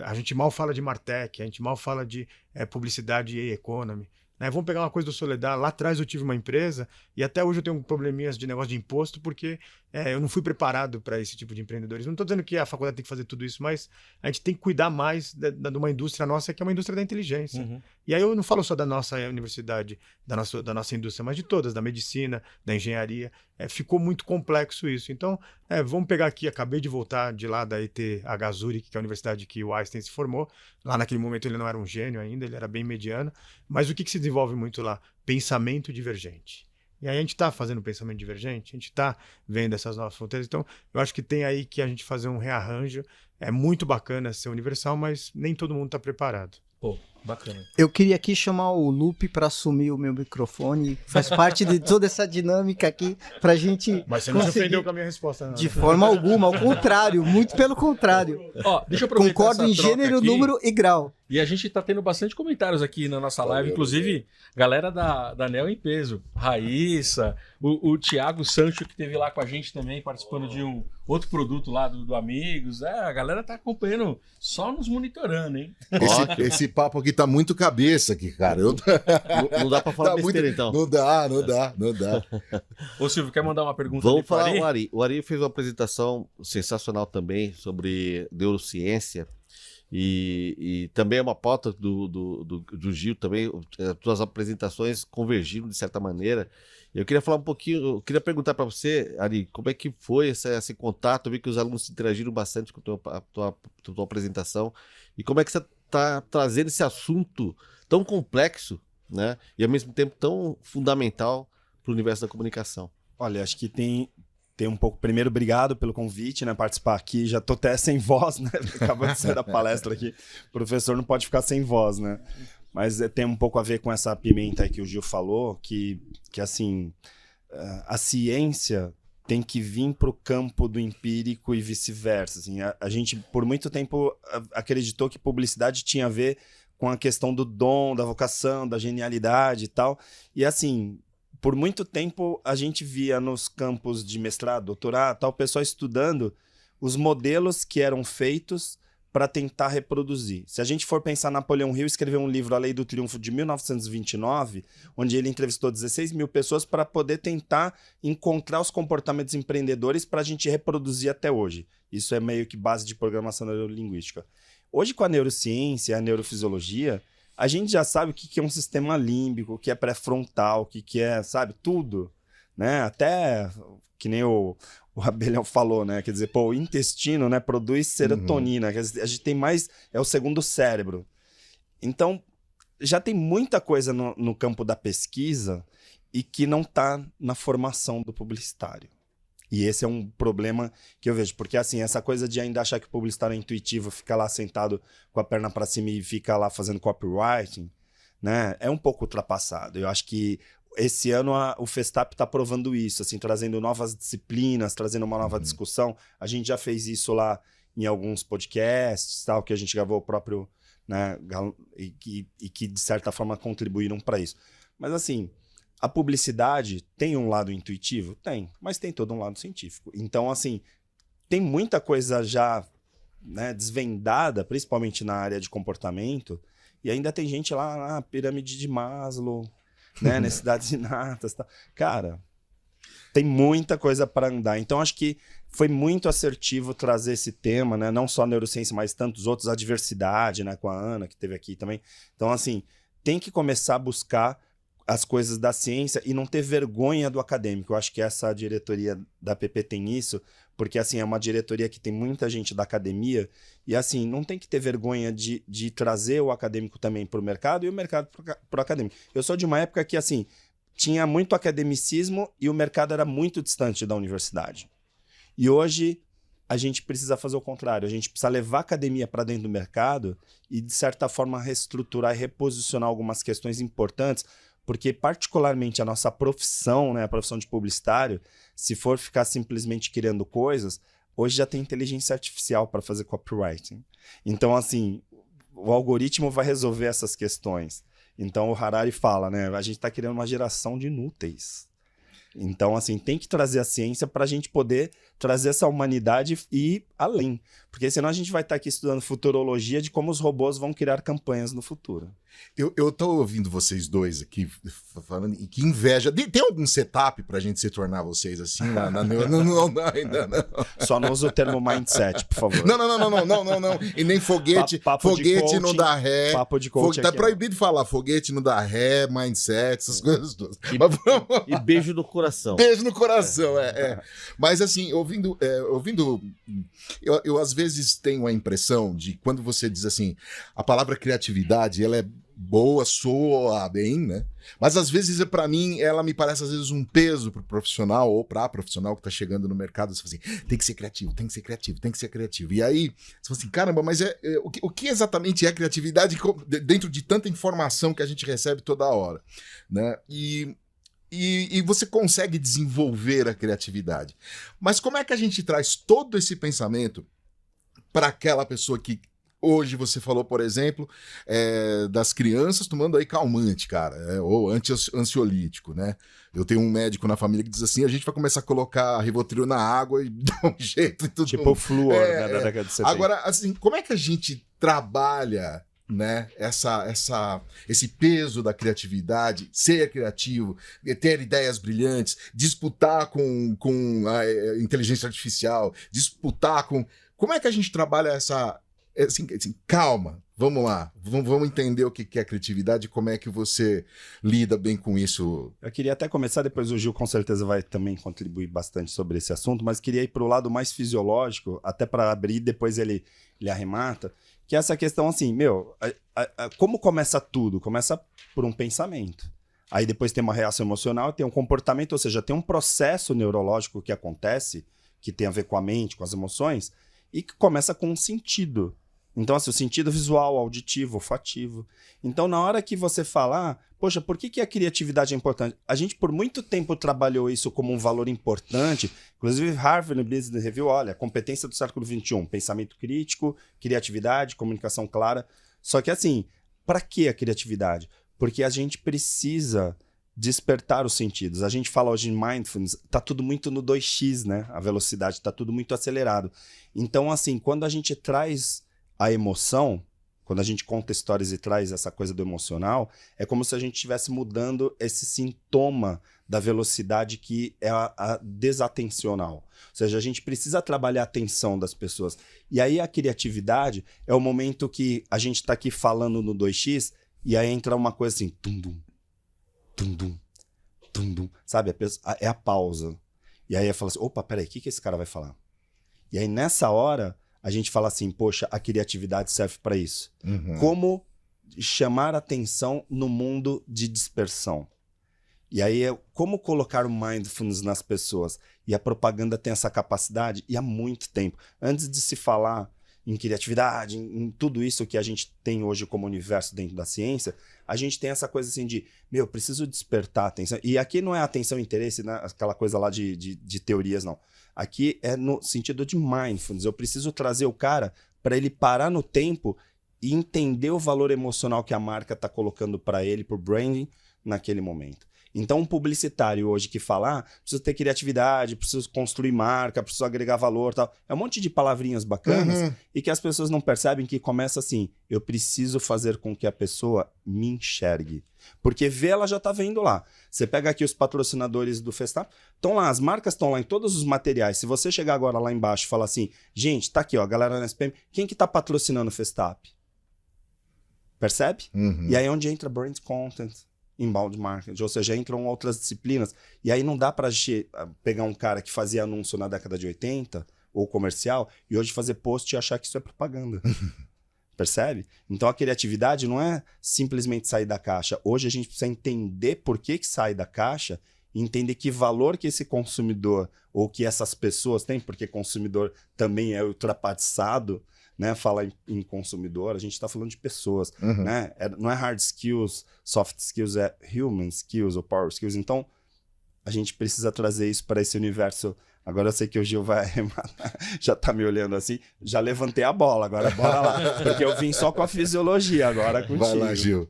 A gente mal fala de Martech, a gente mal fala de publicidade e economy, né? Vamos pegar uma coisa do Soledad, lá atrás eu tive uma empresa e até hoje eu tenho probleminhas de negócio de imposto porque eu não fui preparado para esse tipo de empreendedorismo. Não estou dizendo que a faculdade tem que fazer tudo isso, mas a gente tem que cuidar mais de uma indústria nossa, que é uma indústria da inteligência. Uhum. E aí eu não falo só da nossa universidade, da nossa indústria, mas de todas, da medicina, da engenharia. Ficou muito complexo isso. Então, vamos pegar aqui, acabei de voltar de lá da ETH Zurich, que é a universidade que o Einstein se formou. Lá naquele momento ele não era um gênio ainda, ele era bem mediano. Mas o que se desenvolve muito lá? Pensamento divergente. E aí a gente está fazendo pensamento divergente, a gente está vendo essas novas fronteiras. Então, eu acho que tem aí que a gente fazer um rearranjo. É muito bacana ser universal, mas nem todo mundo está preparado. Pô, bacana. Eu queria aqui chamar o Lupe para assumir o meu microfone. Faz parte de toda essa dinâmica aqui pra gente Mas você não se conseguir... ofendeu com a minha resposta, não. De forma alguma, ao contrário, muito pelo contrário. Ó, deixa eu aproveitar Concordo essa em troca gênero, aqui. número e grau. E a gente tá tendo bastante comentários aqui na nossa live, inclusive galera da Neo em peso. Raíssa, o Thiago Sancho, que esteve lá com a gente também, participando de um outro produto lá do Amigos. A galera tá acompanhando, só nos monitorando, hein? Esse papo aqui tá muito cabeça aqui, cara. Não dá pra falar besteira, então. Não dá. Ô Silvio, quer mandar uma pergunta Vamos ali pro falar Ari? o Ari. O Ari fez uma apresentação sensacional também sobre neurociência. E também é uma pauta do Gil também. As tuas apresentações convergiram de certa maneira. Eu queria falar um pouquinho, eu queria perguntar para você, Ari, como é que foi esse contato? Eu vi que os alunos interagiram bastante com a tua apresentação. E como é que você está trazendo esse assunto tão complexo, né? E ao mesmo tempo tão fundamental para o universo da comunicação? Olha, acho que tem um pouco... Primeiro, obrigado pelo convite, né? Participar aqui. Já tô até sem voz, né? Acabou de sair da palestra aqui. O professor não pode ficar sem voz, né? Mas tem um pouco a ver com essa pimenta aí que o Gil falou, que assim, a ciência tem que vir para o campo do empírico e vice-versa. Assim, a gente, por muito tempo, acreditou que publicidade tinha a ver com a questão do dom, da vocação, da genialidade e tal. E assim... Por muito tempo, a gente via nos campos de mestrado, doutorado, tal, o pessoal estudando os modelos que eram feitos para tentar reproduzir. Se a gente for pensar, Napoleão Hill escreveu um livro, A Lei do Triunfo, de 1929, onde ele entrevistou 16 mil pessoas para poder tentar encontrar os comportamentos empreendedores para a gente reproduzir até hoje. Isso é meio que base de programação neurolinguística. Hoje, com a neurociência e a neurofisiologia, a gente já sabe o que é um sistema límbico, o que é pré-frontal, o que é, sabe, tudo, né? Até que nem o Abelhão falou, né? Quer dizer, o intestino, né, produz serotonina. Quer dizer, a gente tem mais... É o segundo cérebro. Então, já tem muita coisa no campo da pesquisa e que não está na formação do publicitário. E esse é um problema que eu vejo. Porque, assim, essa coisa de ainda achar que o publicitário é intuitivo, fica lá sentado com a perna para cima e fica lá fazendo copywriting, né? É um pouco ultrapassado. Eu acho que esse ano o Festap está provando isso, assim, trazendo novas disciplinas, trazendo uma nova discussão. A gente já fez isso lá em alguns podcasts, tal, que a gente gravou o próprio, né, e que de certa forma contribuíram para isso. Mas assim, a publicidade tem um lado intuitivo? Tem, mas tem todo um lado científico. Então, assim, tem muita coisa já, né, desvendada, principalmente na área de comportamento, e ainda tem gente lá na pirâmide de Maslow, né, necessidades inatas, tá? Cara, tem muita coisa para andar. Então, acho que foi muito assertivo trazer esse tema, né? Não só a neurociência, mas tantos outros, a diversidade, né? Com a Ana, que teve aqui também. Então, assim, tem que começar a buscar as coisas da ciência e não ter vergonha do acadêmico. Eu acho que essa diretoria da PP tem isso, porque, assim, é uma diretoria que tem muita gente da academia e, assim, não tem que ter vergonha de trazer o acadêmico também para o mercado e o mercado para o acadêmico. Eu sou de uma época que, assim, tinha muito academicismo e o mercado era muito distante da universidade. E hoje a gente precisa fazer o contrário. A gente precisa levar a academia para dentro do mercado e, de certa forma, reestruturar e reposicionar algumas questões importantes, porque particularmente a nossa profissão, né, a profissão de publicitário, se for ficar simplesmente criando coisas, hoje já tem inteligência artificial para fazer copywriting. Então, assim, o algoritmo vai resolver essas questões. Então, o Harari fala, né, a gente está criando uma geração de inúteis. Então, assim, tem que trazer a ciência para a gente poder trazer essa humanidade e ir além. Porque senão a gente vai estar aqui estudando futurologia de como os robôs vão criar campanhas no futuro. Eu tô ouvindo vocês dois aqui falando, e que inveja. Tem algum setup pra gente se tornar vocês assim? Não, ainda não. Só não usa o termo mindset, por favor. Não. E nem foguete. Foguete não dá ré. Papo de coach. Tá proibido falar foguete não dá ré, mindset, essas coisas todas. E beijo no coração. Beijo no coração, é. Mas assim, ouvindo, eu às vezes tenho a impressão de quando você diz assim, a palavra criatividade, ela é boa, soa bem, né? Mas às vezes, para mim, ela me parece às vezes um peso pro profissional ou pra profissional que tá chegando no mercado. Você fala assim, tem que ser criativo, tem que ser criativo, tem que ser criativo. E aí, você fala assim, caramba, mas o que exatamente é criatividade dentro de tanta informação que a gente recebe toda hora, né? E você consegue desenvolver a criatividade. Mas como é que a gente traz todo esse pensamento para aquela pessoa que hoje você falou, por exemplo, das crianças tomando aí calmante, cara, ou ansiolítico, né? Eu tenho um médico na família que diz assim, a gente vai começar a colocar Rivotril na água e dar um jeito e tudo. Tipo o flúor, né, da década de 70. Agora, assim, como é que a gente trabalha, né, esse peso da criatividade, ser criativo, ter ideias brilhantes, disputar com a inteligência artificial, disputar com... Como é que a gente trabalha essa... Assim, calma, vamos lá, vamos entender o que é criatividade e como é que você lida bem com isso. Eu queria até começar, depois o Gil com certeza vai também contribuir bastante sobre esse assunto, mas queria ir para o lado mais fisiológico, até para abrir, depois ele arremata, que é essa questão assim, como começa tudo? Começa por um pensamento. Aí depois tem uma reação emocional, tem um comportamento, ou seja, tem um processo neurológico que acontece, que tem a ver com a mente, com as emoções, e que começa com um sentido. Então, assim, o sentido visual, auditivo, olfativo. Então, na hora que você falar, poxa, por que a criatividade é importante? A gente, por muito tempo, trabalhou isso como um valor importante. Inclusive, Harvard Business Review, olha, competência do século XXI, pensamento crítico, criatividade, comunicação clara. Só que, assim, para que a criatividade? Porque a gente precisa despertar os sentidos. A gente fala hoje em mindfulness, tá tudo muito no 2x, né? A velocidade, tá tudo muito acelerado. Então, assim, quando a gente traz a emoção, quando a gente conta histórias e traz essa coisa do emocional, é como se a gente estivesse mudando esse sintoma da velocidade que é a desatencional. Ou seja, a gente precisa trabalhar a atenção das pessoas. E aí a criatividade é o momento que a gente está aqui falando no 2x e aí entra uma coisa assim, tum-dum, tum-dum, tum-dum, sabe? É a pausa. E aí eu falo assim, opa, peraí, o que esse cara vai falar? E aí nessa hora a gente fala assim, poxa, a criatividade serve para isso. Como chamar atenção no mundo de dispersão? E aí é como colocar o mindfulness nas pessoas. E a propaganda tem essa capacidade e há muito tempo. Antes de se falar em criatividade, em tudo isso que a gente tem hoje como universo dentro da ciência, a gente tem essa coisa assim de, preciso despertar a atenção. E aqui não é atenção e interesse, né? Aquela coisa lá de teorias, não. Aqui é no sentido de mindfulness. Eu preciso trazer o cara para ele parar no tempo e entender o valor emocional que a marca está colocando para ele, para o branding, naquele momento. Então, um publicitário hoje que fala, preciso ter criatividade, preciso construir marca, preciso agregar valor, tal. É um monte de palavrinhas bacanas e que as pessoas não percebem que começa assim, eu preciso fazer com que a pessoa me enxergue. Porque ver, ela já está vendo lá. Você pega aqui os patrocinadores do Festap, estão lá, as marcas estão lá em todos os materiais. Se você chegar agora lá embaixo e falar assim, gente, tá aqui, ó, galera na SPM, quem que tá patrocinando o Festap? Percebe? E aí é onde entra brand content, inbound marketing, ou seja, entram outras disciplinas. E aí não dá para pegar um cara que fazia anúncio na década de 80 ou comercial e hoje fazer post e achar que isso é propaganda. Percebe? Então a criatividade não é simplesmente sair da caixa. Hoje a gente precisa entender por que sai da caixa e entender que valor que esse consumidor ou que essas pessoas têm, porque consumidor também é ultrapassado, né? Fala em consumidor, a gente está falando de pessoas, né? Não é hard skills, soft skills, é human skills ou power skills. Então, a gente precisa trazer isso para esse universo. Agora eu sei que o Gil vai já tá me olhando assim, já levantei a bola, agora bora lá. Porque eu vim só com a fisiologia, agora contigo. Vai lá, Gil.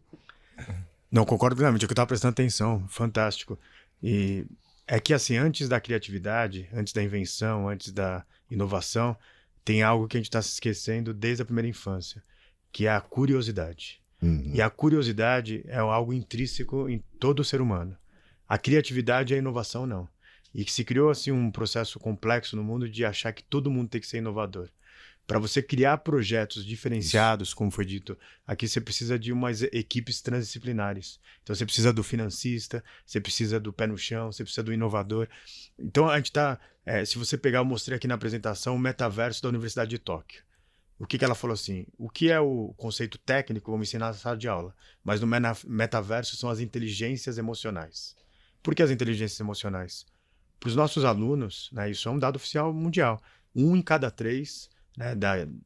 Não, concordo plenamente, é que eu estava prestando atenção, fantástico. E é que assim, antes da criatividade, antes da invenção, antes da inovação, tem algo que a gente está se esquecendo desde a primeira infância, que é a curiosidade. E a curiosidade é algo intrínseco em todo ser humano. A criatividade e a inovação não. E que se criou assim um processo complexo no mundo de achar que todo mundo tem que ser inovador. Para você criar projetos diferenciados, como foi dito, aqui você precisa de umas equipes transdisciplinares. Então você precisa do financista, você precisa do pé no chão, você precisa do inovador. Então a gente está, se você pegar, eu mostrei aqui na apresentação o metaverso da Universidade de Tóquio. O que ela falou assim? O que é o conceito técnico, vamos ensinar na sala de aula. Mas no metaverso são as inteligências emocionais. Por que as inteligências emocionais? Para os nossos alunos, né, isso é um dado oficial mundial. 1 em cada 3... né,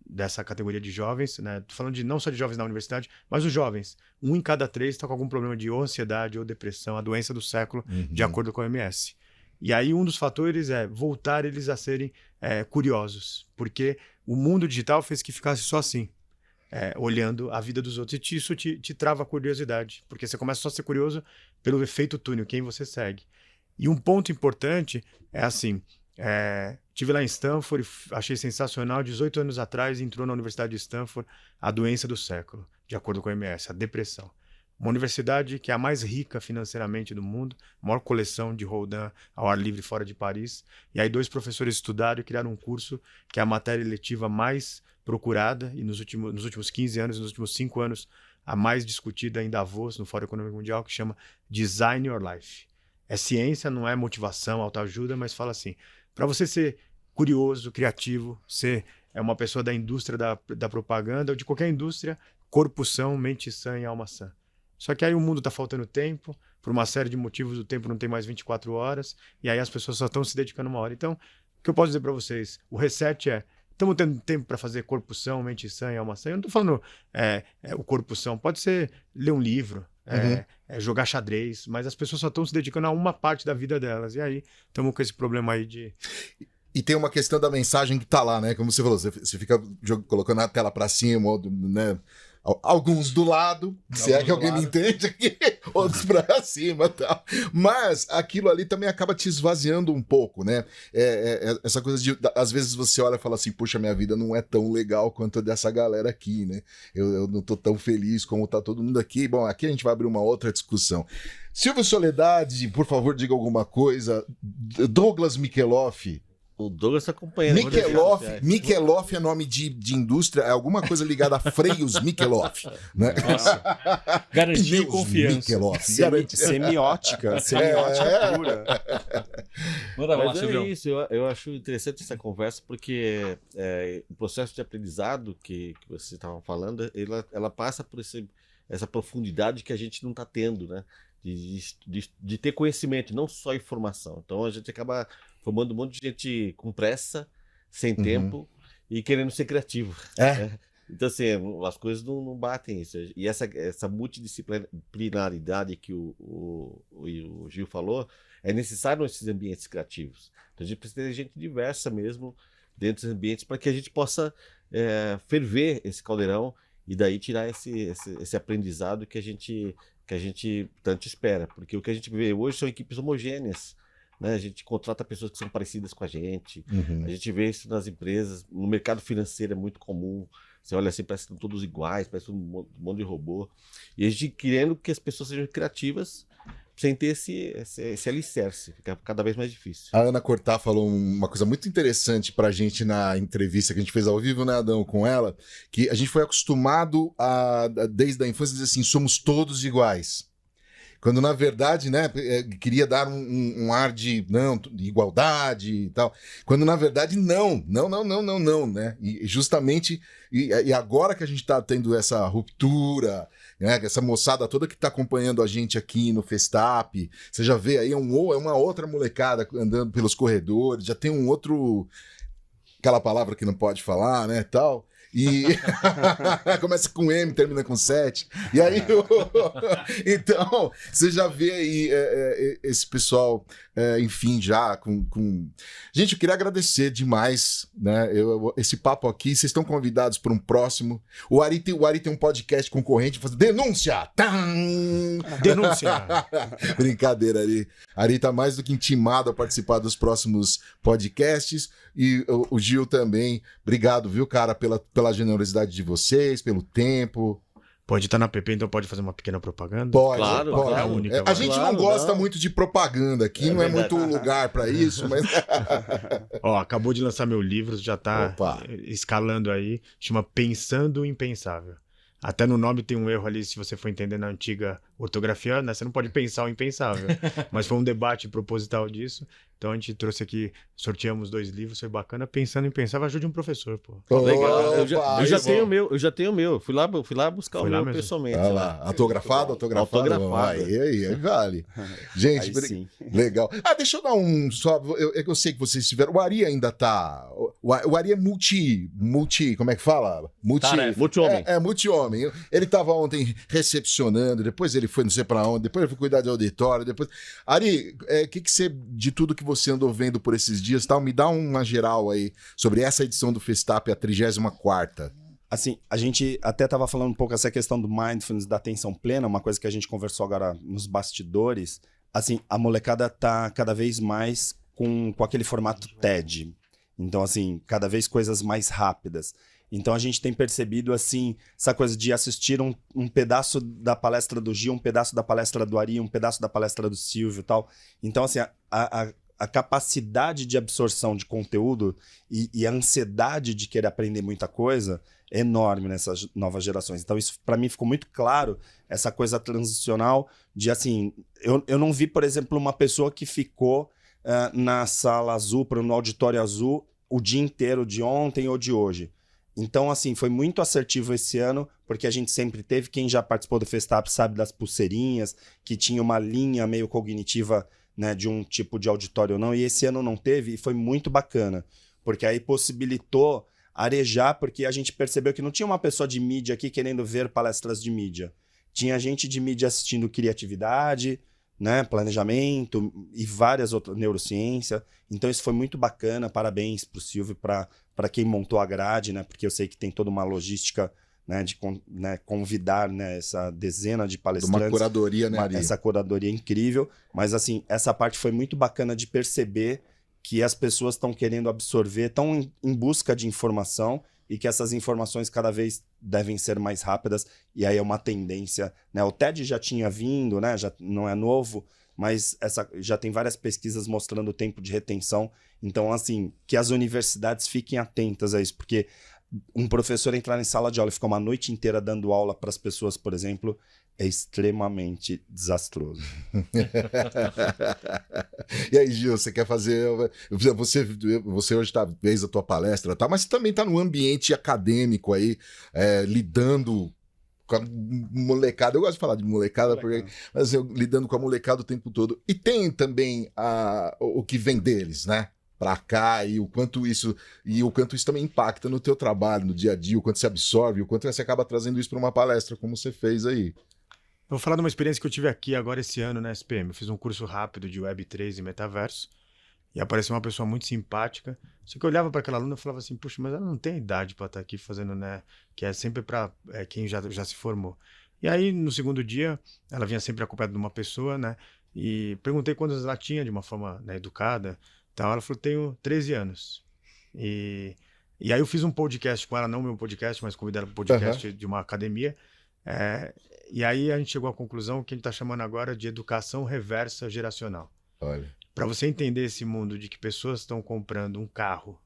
dessa categoria de jovens, né, tô falando não só de jovens na universidade, mas os jovens, 1 em cada 3 está com algum problema de ou ansiedade ou depressão, a doença do século, de acordo com a OMS. E aí um dos fatores é voltar eles a serem curiosos, porque o mundo digital fez que ficasse só assim, olhando a vida dos outros, e isso te trava a curiosidade, porque você começa só a ser curioso pelo efeito túnel, quem você segue. E um ponto importante é assim, estive lá em Stanford, achei sensacional, 18 anos atrás entrou na Universidade de Stanford a doença do século, de acordo com a OMS, a depressão. Uma universidade que é a mais rica financeiramente do mundo, maior coleção de Rodin ao ar livre fora de Paris. E aí 2 professores estudaram e criaram um curso que é a matéria eletiva mais procurada e nos últimos 15 anos, nos últimos 5 anos, a mais discutida em Davos, no Fórum Econômico Mundial, que chama Design Your Life. É ciência, não é motivação, autoajuda, mas fala assim, para você ser curioso, criativo, ser uma pessoa da indústria da propaganda ou de qualquer indústria, corpo são, mente sã e alma sã. Só que aí o mundo está faltando tempo, por uma série de motivos o tempo não tem mais 24 horas, e aí as pessoas só estão se dedicando 1 hora. Então, o que eu posso dizer para vocês? O reset estamos tendo tempo para fazer corpo são, mente sã e alma sã. Eu não estou falando o corpo são, pode ser ler um livro, jogar xadrez, mas as pessoas só estão se dedicando a uma parte da vida delas. E aí estamos com esse problema aí de... E tem uma questão da mensagem que tá lá, né? Como você falou, você fica colocando a tela para cima, né? Alguns do lado, se é que alguém me entende aqui, outros pra cima e tal. Mas aquilo ali também acaba te esvaziando um pouco, né? Essa coisa de, às vezes você olha e fala assim, puxa, minha vida não é tão legal quanto a dessa galera aqui, né? Eu não tô tão feliz como tá todo mundo aqui. Bom, aqui a gente vai abrir uma outra discussão. Silvio Soledade, por favor, diga alguma coisa. Douglas Mikeloff. O Douglas está acompanhando. Mikeloff é nome de indústria, é alguma coisa ligada a freios Mikeloff. Né? Garantia e confiança. Mikeloff. Semiótica pura. Manda lá, Mas Silvio. é isso, eu acho interessante essa conversa porque o processo de aprendizado que vocês estavam falando, ela passa por essa profundidade que a gente não está tendo, né? De ter conhecimento, não só informação. Então a gente acaba formando um monte de gente com pressa, sem tempo e querendo ser criativo. Né? Então, assim, as coisas não batem isso. E essa multidisciplinaridade que o Gil falou, é necessário nesses ambientes criativos. Então, a gente precisa ter gente diversa mesmo dentro dos ambientes para que a gente possa ferver esse caldeirão e daí tirar esse aprendizado que a gente tanto espera. Porque o que a gente vê hoje são equipes homogêneas. Né? A gente contrata pessoas que são parecidas com a gente. A gente vê isso nas empresas. No mercado financeiro é muito comum. Você olha assim, parece que estão todos iguais, parece um monte de robô. E a gente querendo que as pessoas sejam criativas sem ter esse alicerce. Fica cada vez mais difícil. A Ana Cortá falou uma coisa muito interessante pra gente na entrevista que a gente fez ao vivo, né, Adão, com ela, que a gente foi acostumado desde a infância, a dizer assim, somos todos iguais. Quando, na verdade, né, queria dar um ar de igualdade e tal. Quando, na verdade, não, né? E justamente, e agora que a gente está tendo essa ruptura, né, essa moçada toda que está acompanhando a gente aqui no Festap, você já vê aí uma outra molecada andando pelos corredores, já tem um outro... Aquela palavra que não pode falar, né, tal... E começa com M, termina com 7. E aí, então, você já vê aí esse pessoal, enfim, já com... Gente, eu queria agradecer demais, né? Esse papo aqui. Vocês estão convidados para um próximo. O Ari tem um podcast concorrente, fazendo denúncia! Denúncia! Brincadeira, Ari. Ari tá mais do que intimado a participar dos próximos podcasts. E o Gil também. Obrigado, viu, cara, pela generosidade de vocês, pelo tempo. Pode estar na PP, então pode fazer uma pequena propaganda? Pode, Claro, pode. claro. É a única, A gente não gosta muito de propaganda aqui, não é verdade. muito lugar para isso, mas... Ó, acabou de lançar meu livro, já tá Opa. escalando aí. Chama Pensando o Impensável. Até no nome tem um erro ali, se você for entender na antiga ortografia, né? Você não pode pensar o impensável. Mas foi um debate proposital disso. Então a gente trouxe aqui, sorteamos 2 livros, foi bacana. Pensando em Pensável, ajude um professor, pô. Legal. Eu Opa, já isso. tenho o meu. Fui lá buscar Foi o lá meu mesmo? pessoalmente. Olha lá, autografado? Autografado. Aí vale. Gente, Aí sim. legal. Deixa eu dar só, eu sei que vocês tiveram, o Ari ainda tá, o Ari é como é que fala? Multi-homem. Multi-homem. Ele tava ontem recepcionando, depois ele foi não sei pra onde, depois ele foi cuidar de auditório, depois... Ari, que você, de tudo que você andou vendo por esses dias, tal, me dá uma geral aí sobre essa edição do Festap, a 34ª. Assim, a gente até estava falando um pouco essa questão do mindfulness, da atenção plena, uma coisa que a gente conversou agora nos bastidores. Assim, a molecada tá cada vez mais com aquele formato TED. Então, assim, cada vez coisas mais rápidas. Então, a gente tem percebido, assim, essa coisa de assistir um pedaço da palestra do Gil, um pedaço da palestra do Ari, um pedaço da palestra do Silvio e tal. Então, assim, a capacidade de absorção de conteúdo e a ansiedade de querer aprender muita coisa é enorme nessas novas gerações. Então, isso para mim ficou muito claro, essa coisa transicional de, assim, eu não vi, por exemplo, uma pessoa que ficou na sala azul, no auditório azul, o dia inteiro de ontem ou de hoje. Então, assim, foi muito assertivo esse ano, porque a gente sempre teve, quem já participou do Festap sabe das pulseirinhas, que tinha uma linha meio cognitiva, né, de um tipo de auditório ou não, e esse ano não teve, e foi muito bacana, porque aí possibilitou arejar, porque a gente percebeu que não tinha uma pessoa de mídia aqui querendo ver palestras de mídia. Tinha gente de mídia assistindo criatividade, né, planejamento e várias outras, neurociência. Então isso foi muito bacana, parabéns para o Silvio, para quem montou a grade, né, porque eu sei que tem toda uma logística né, de convidar, né, essa dezena de De palestrantes. uma curadoria, né, Ari? Essa curadoria incrível, mas assim, essa parte foi muito bacana de perceber que as pessoas estão querendo absorver, estão em busca de informação e que essas informações cada vez devem ser mais rápidas, e aí é uma tendência, né? O TED já tinha vindo, né? Já não é novo, mas já tem várias pesquisas mostrando o tempo de retenção. Então, assim, que as universidades fiquem atentas a isso, porque um professor entrar em sala de aula e ficar uma noite inteira dando aula para as pessoas, por exemplo, é extremamente desastroso. E aí, Gil, você quer fazer... Você hoje fez a tua palestra, tá? Mas você também está no ambiente acadêmico aí, lidando com a molecada. Eu gosto de falar de molecada, mas lidando com a molecada o tempo todo. E tem também o que vem deles, né? Para cá, e o quanto isso também impacta no teu trabalho, no dia a dia, o quanto você absorve, o quanto você acaba trazendo isso para uma palestra, como você fez aí. Eu vou falar de uma experiência que eu tive aqui agora esse ano na SPM. Eu fiz um curso rápido de Web3 e metaverso, e apareceu uma pessoa muito simpática. Só que eu olhava para aquela aluna e falava assim, puxa, mas ela não tem idade para estar aqui fazendo, né? Que é sempre para quem já se formou. E aí, no segundo dia, ela vinha sempre acompanhada de uma pessoa, né? E perguntei quantos ela tinha, de uma forma, né, educada. Então, ela falou, tenho 13 anos. E aí eu fiz um podcast com ela, não meu podcast, mas convidei ela para um podcast de uma academia. E aí a gente chegou à conclusão que a gente está chamando agora de educação reversa geracional. Olha. Para você entender esse mundo de que pessoas estão comprando um carro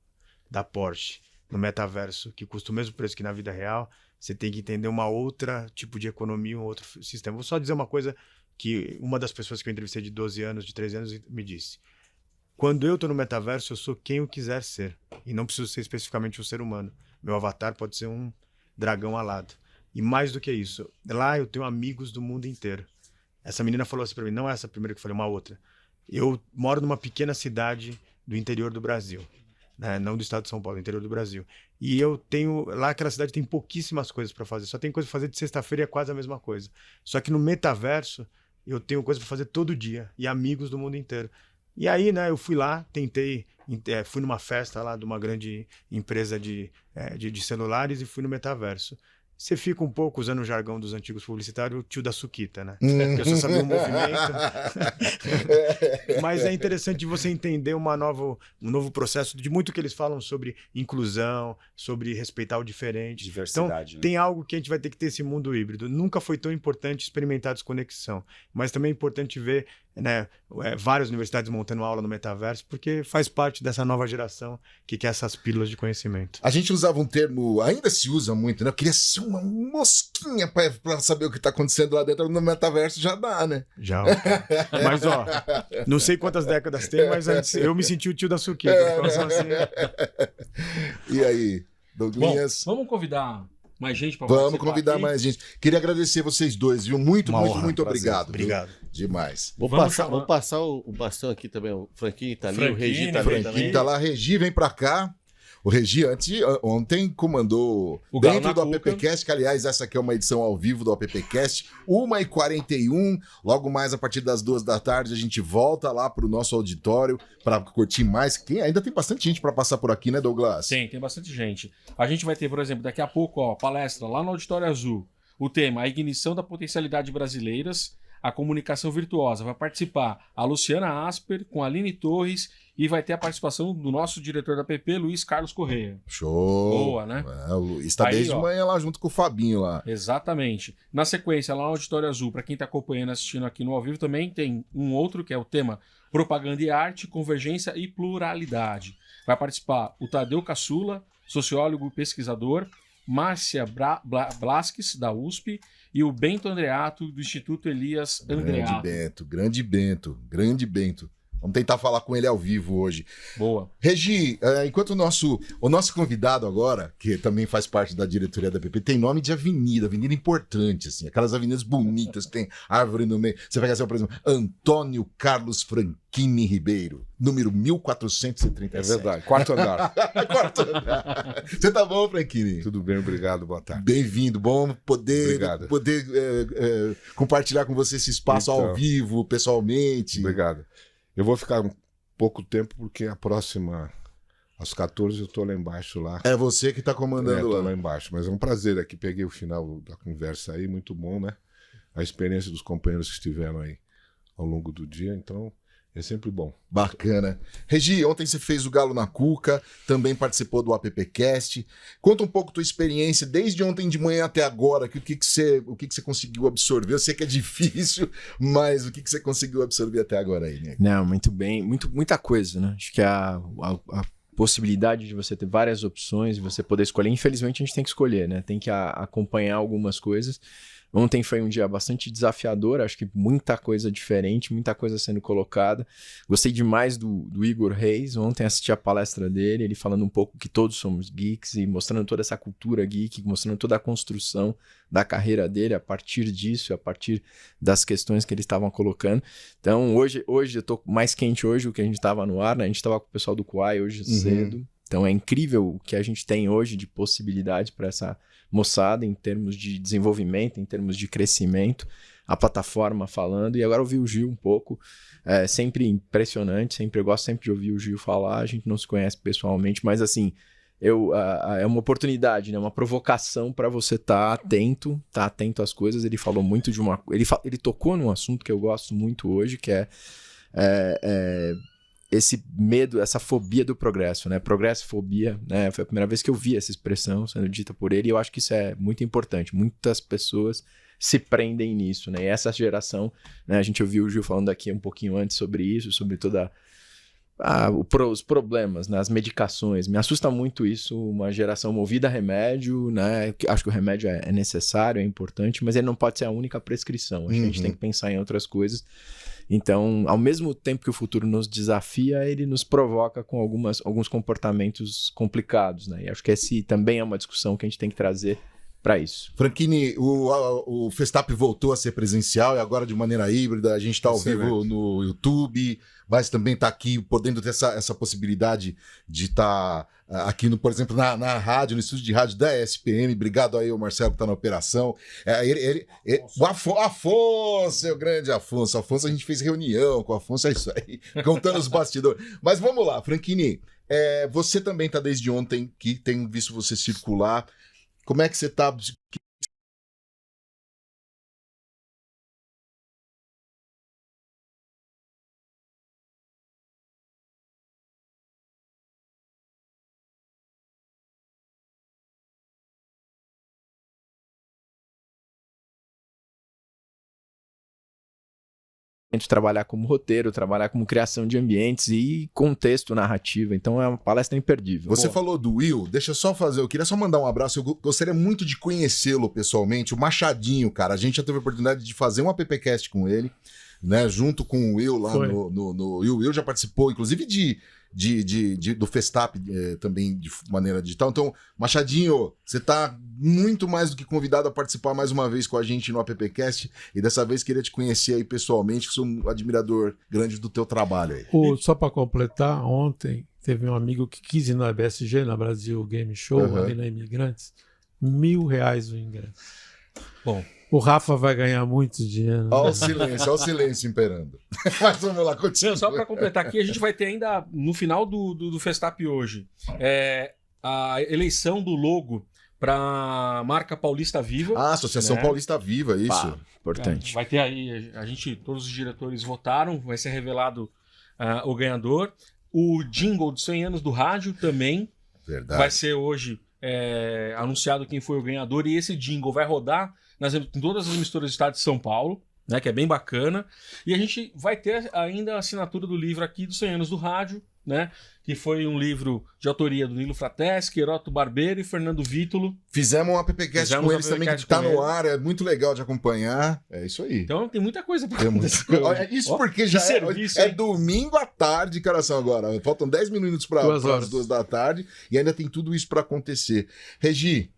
da Porsche no metaverso que custa o mesmo preço que na vida real, você tem que entender uma outra tipo de economia, um outro sistema. Vou só dizer uma coisa que uma das pessoas que eu entrevistei de 12 anos, de 13 anos, me disse. Quando eu estou no metaverso, eu sou quem eu quiser ser. E não preciso ser especificamente um ser humano. Meu avatar pode ser um dragão alado. E mais do que isso, lá eu tenho amigos do mundo inteiro. Essa menina falou assim pra mim, não essa primeira que eu falei, uma outra. Eu moro numa pequena cidade do interior do Brasil, né? Não do estado de São Paulo, do interior do Brasil. E eu tenho, lá aquela cidade tem pouquíssimas coisas para fazer, só tem coisa para fazer de sexta-feira e é quase a mesma coisa. Só que no metaverso, eu tenho coisa para fazer todo dia e amigos do mundo inteiro. E aí, né, eu fui lá, fui numa festa lá de uma grande empresa de celulares e fui no metaverso. Você fica um pouco, usando o jargão dos antigos publicitários, o tio da suquita, né? Porque você sabe o movimento. Mas é interessante você entender um novo processo de muito que eles falam sobre inclusão, sobre respeitar o diferente. Diversidade. Então, né? tem algo que a gente vai ter que ter esse mundo híbrido. Nunca foi tão importante experimentar a desconexão, mas também é importante ver, né, várias universidades montando aula no metaverso, porque faz parte dessa nova geração que quer essas pílulas de conhecimento. A gente usava um termo, ainda se usa muito, né? Eu queria ser uma mosquinha pra saber o que tá acontecendo lá dentro. No metaverso já dá, né? Já. Mas, ó, não sei quantas décadas tem, mas antes eu me senti o tio da suquita. E aí, Douglinhas? Bom, vamos convidar mais gente para Vamos convidar mais gente. Queria agradecer vocês dois, viu? Muito obrigado. Obrigado. Viu? Demais. Vou passar o bastão aqui também. O Franquinho tá ali, o Regi tá ali. Franquinho tá lá, Regi, vem pra cá. O Regi ontem comandou o dentro do AppCast, que aliás essa aqui é uma edição ao vivo do AppCast, 1h41, logo mais a partir das 2 da tarde a gente volta lá pro nosso auditório para curtir mais. Ainda tem bastante gente para passar por aqui, né, Douglas? Tem bastante gente. A gente vai ter, por exemplo, daqui a pouco, palestra lá no Auditório Azul. O tema, a ignição da potencialidade brasileiras, a comunicação virtuosa. Vai participar a Luciana Asper com a Aline Torres e vai ter a participação do nosso diretor da PP, Luiz Carlos Correia. Show! Boa, né? O Luiz está desde manhã lá junto com o Fabinho lá. Exatamente. Na sequência, lá no Auditório Azul, para quem está acompanhando, assistindo aqui no ao vivo, também tem um outro que é o tema Propaganda e Arte, Convergência e Pluralidade. Vai participar o Tadeu Caçula, sociólogo e pesquisador, Márcia Blasques, da USP, e o Bento Andreato, do Instituto Elias Andreato. Grande Bento. Vamos tentar falar com ele ao vivo hoje. Boa. Regi, enquanto o nosso convidado agora, que também faz parte da diretoria da PP, tem nome de avenida importante, assim, aquelas avenidas bonitas que tem árvore no meio. Você vai assim, por exemplo, Antônio Carlos Franchini Ribeiro, número 1437. É verdade, quarto andar. Você tá bom, Franchini? Tudo bem, obrigado, boa tarde. Bem-vindo, bom poder compartilhar com você esse espaço ao vivo, pessoalmente. Obrigado. Eu vou ficar um pouco tempo porque a próxima Às 14 eu tô lá embaixo lá. É você que tá comandando Tô lá. lá embaixo. Mas é um prazer aqui. Peguei o final da conversa aí, muito bom, né? A experiência dos companheiros que estiveram aí ao longo do dia, então é sempre bom. Bacana. Regi, ontem você fez o Galo na Cuca, também participou do AppCast. Conta um pouco tua experiência desde ontem de manhã até agora, o que você conseguiu absorver? Eu sei que é difícil, mas o que você conseguiu absorver até agora aí, né? Não, muito bem. Muita coisa, né? Acho que a possibilidade de você ter várias opções e você poder escolher, infelizmente a gente tem que escolher, né? Tem que acompanhar algumas coisas. Ontem foi um dia bastante desafiador, acho que muita coisa diferente, muita coisa sendo colocada. Gostei demais do Igor Reis, ontem assisti a palestra dele, ele falando um pouco que todos somos geeks e mostrando toda essa cultura geek, mostrando toda a construção da carreira dele a partir disso, a partir das questões que eles estavam colocando. Então hoje eu tô mais quente hoje do que a gente estava no ar, né? A gente estava com o pessoal do Kuai hoje cedo. Então é incrível o que a gente tem hoje de possibilidade para essa moçada em termos de desenvolvimento, em termos de crescimento, a plataforma falando. E agora ouvir o Gil um pouco, sempre impressionante, eu gosto sempre de ouvir o Gil falar, a gente não se conhece pessoalmente, mas assim, é uma oportunidade, né? Uma provocação para você estar atento às coisas. Ele falou muito de ele tocou num assunto que eu gosto muito hoje, que é esse medo, essa fobia do progresso, né? Progresso-fobia, né? Foi a primeira vez que eu vi essa expressão sendo dita por ele e eu acho que isso é muito importante. Muitas pessoas se prendem nisso, né? E essa geração, né? A gente ouviu o Gil falando aqui um pouquinho antes sobre isso, sobre toda os problemas, né? As medicações. Me assusta muito isso, uma geração movida a remédio, né? Acho que o remédio é necessário, é importante, mas ele não pode ser a única prescrição. Acho que a gente tem que pensar em outras coisas. Então, ao mesmo tempo que o futuro nos desafia, ele nos provoca com alguns comportamentos complicados, né? E acho que esse também é uma discussão que a gente tem que trazer para isso. Franchini, o Festap voltou a ser presencial e agora de maneira híbrida, a gente está ao vivo no YouTube, mas também está aqui podendo ter essa possibilidade de estar aqui, por exemplo, na rádio, no estúdio de rádio da ESPM. Obrigado aí ao Marcelo que está na operação. O Afonso, o grande Afonso. Afonso, a gente fez reunião com o Afonso, é isso aí, contando os bastidores. Mas vamos lá, Franchini, você também está desde ontem, que tem visto você circular. Como é que você está? Trabalhar como roteiro, trabalhar como criação de ambientes e contexto narrativo. Então é uma palestra imperdível. Você falou do Will, deixa eu só fazer, eu queria só mandar um abraço, eu gostaria muito de conhecê-lo pessoalmente, o Machadinho, cara, a gente já teve a oportunidade de fazer um AppCast com ele, né, junto com o Will lá no Will já participou, inclusive do Festap também de maneira digital. Então, Machadinho, você tá muito mais do que convidado a participar mais uma vez com a gente no AppCast e dessa vez queria te conhecer aí pessoalmente, que sou um admirador grande do teu trabalho aí. Só para completar, ontem teve um amigo que quis ir na BSG, na Brasil Game Show, ali na Imigrantes, R$1.000 o ingresso. Bom, o Rafa vai ganhar muito dinheiro. Olha o silêncio imperando. Mas vamos lá, continua. Só para completar aqui, a gente vai ter ainda, no final do Festap hoje, a eleição do logo para a marca Paulista Viva. Associação Paulista Viva, isso. Importante. Vai ter aí, todos os diretores votaram, vai ser revelado o ganhador. O jingle de 100 anos do rádio também. Verdade. Vai ser hoje anunciado quem foi o ganhador, e esse jingle vai rodar em todas as emissoras do estado de São Paulo, né, que é bem bacana. E a gente vai ter ainda a assinatura do livro aqui dos 100 anos do rádio, né, que foi um livro de autoria do Nilo Frateschi, Heroto Barbeiro e Fernando Vítulo. Fizemos um AppCast com eles também, que está no ar, é muito legal de acompanhar. É isso aí. Então tem muita coisa para Olha, isso porque já é domingo à tarde, cara, são agora. Faltam 10 minutos para as 2 da tarde e ainda tem tudo isso para acontecer. Regi,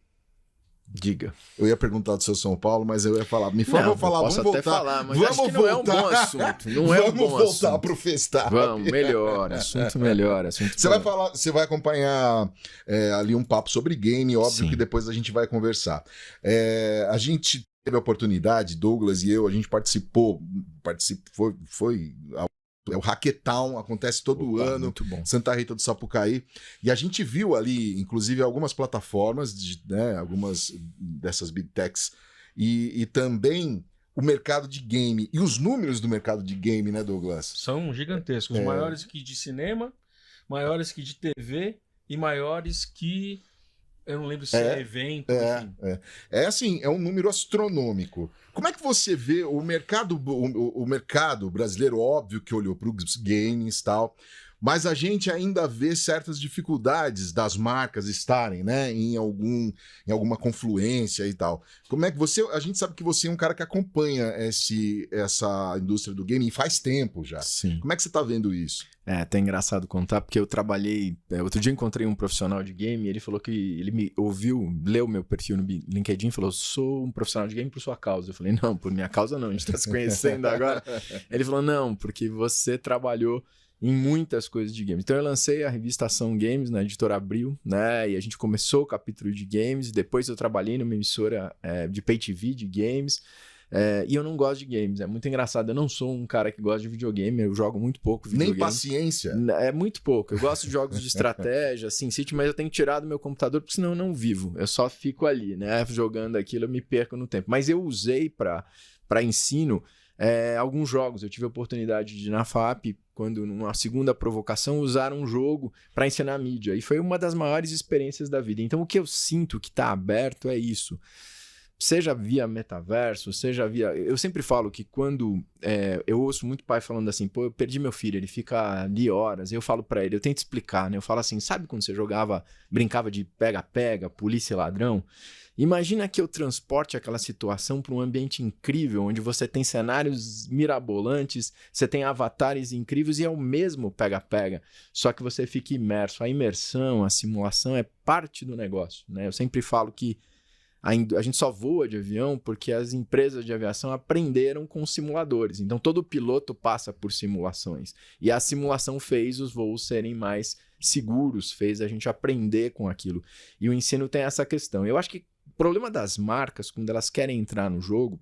diga. Eu ia perguntar do seu São Paulo, mas eu ia falar. Vamos voltar. Falar, mas vamos voltar. Não é um bom assunto. Não é um bom vamos voltar pro Festap. Vamos, melhor. Assunto melhor. Você vai acompanhar ali um papo sobre game, óbvio. Sim. Que depois a gente vai conversar. A gente teve a oportunidade, Douglas e eu, a gente participou foi o Hackathon, acontece todo ano. Muito bom. Santa Rita do Sapucaí. E a gente viu ali, inclusive, algumas plataformas, algumas dessas big techs, e também o mercado de game. E os números do mercado de game, né, Douglas? São gigantescos. Maiores que de cinema, maiores que de TV e maiores que... Eu não lembro se é evento, enfim. É assim, é um número astronômico. Como é que você vê o mercado brasileiro? Óbvio que olhou para os games e tal, mas a gente ainda vê certas dificuldades das marcas estarem, né, em alguma confluência e tal. Como é que a gente sabe que você é um cara que acompanha essa indústria do game faz tempo já. Sim. Como é que você está vendo isso? É até engraçado contar, porque eu trabalhei... outro dia eu encontrei um profissional de game e ele falou que ele me ouviu, leu meu perfil no LinkedIn e falou, sou um profissional de game por sua causa. Eu falei, não, por minha causa não, a gente tá se conhecendo agora. Ele falou, não, porque você trabalhou em muitas coisas de games. Então eu lancei a revista Ação Games na editora Abril, né? E a gente começou o capítulo de games, depois eu trabalhei numa emissora de pay TV de games. E eu não gosto de games, é muito engraçado. Eu não sou um cara que gosta de videogame, eu jogo muito pouco videogame. Nem paciência? É muito pouco. Eu gosto de jogos de estratégia, SimCity, mas eu tenho que tirar do meu computador, porque senão eu não vivo. Eu só fico ali, né? Jogando aquilo, eu me perco no tempo. Mas eu usei para ensino alguns jogos. Eu tive a oportunidade de, na FAP, quando numa segunda provocação, usar um jogo para ensinar a mídia. E foi uma das maiores experiências da vida. Então o que eu sinto que está aberto é isso. Seja via metaverso, seja via... Eu sempre falo que quando... eu ouço muito pai falando assim, pô, eu perdi meu filho, ele fica ali horas. Eu falo pra ele, eu tento explicar, né? Eu falo assim, sabe quando você brincava de pega-pega, polícia e ladrão? Imagina que eu transporte aquela situação para um ambiente incrível, onde você tem cenários mirabolantes, você tem avatares incríveis e é o mesmo pega-pega, só que você fica imerso. A imersão, a simulação é parte do negócio, né? Eu sempre falo que a gente só voa de avião porque as empresas de aviação aprenderam com simuladores. Então, todo piloto passa por simulações. E a simulação fez os voos serem mais seguros, fez a gente aprender com aquilo. E o ensino tem essa questão. Eu acho que o problema das marcas, quando elas querem entrar no jogo,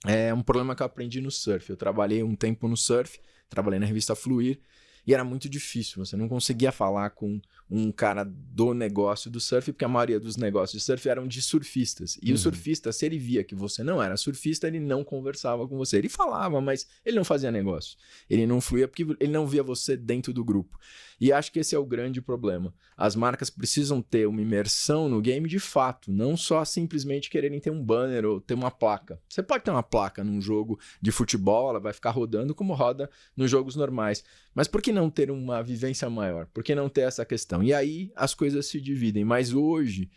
é um problema que eu aprendi no surf. Eu trabalhei um tempo no surf, trabalhei na revista Fluir, e era muito difícil, você não conseguia falar com um cara do negócio do surf, porque a maioria dos negócios de surf eram de surfistas. E o surfista, se ele via que você não era surfista, ele não conversava com você. Ele falava, mas ele não fazia negócio. Ele não fluía porque ele não via você dentro do grupo. E acho que esse é o grande problema. As marcas precisam ter uma imersão no game de fato, não só simplesmente quererem ter um banner ou ter uma placa. Você pode ter uma placa num jogo de futebol, ela vai ficar rodando como roda nos jogos normais. Mas por que não ter uma vivência maior? Por que não ter essa questão? E aí as coisas se dividem. Mas hoje,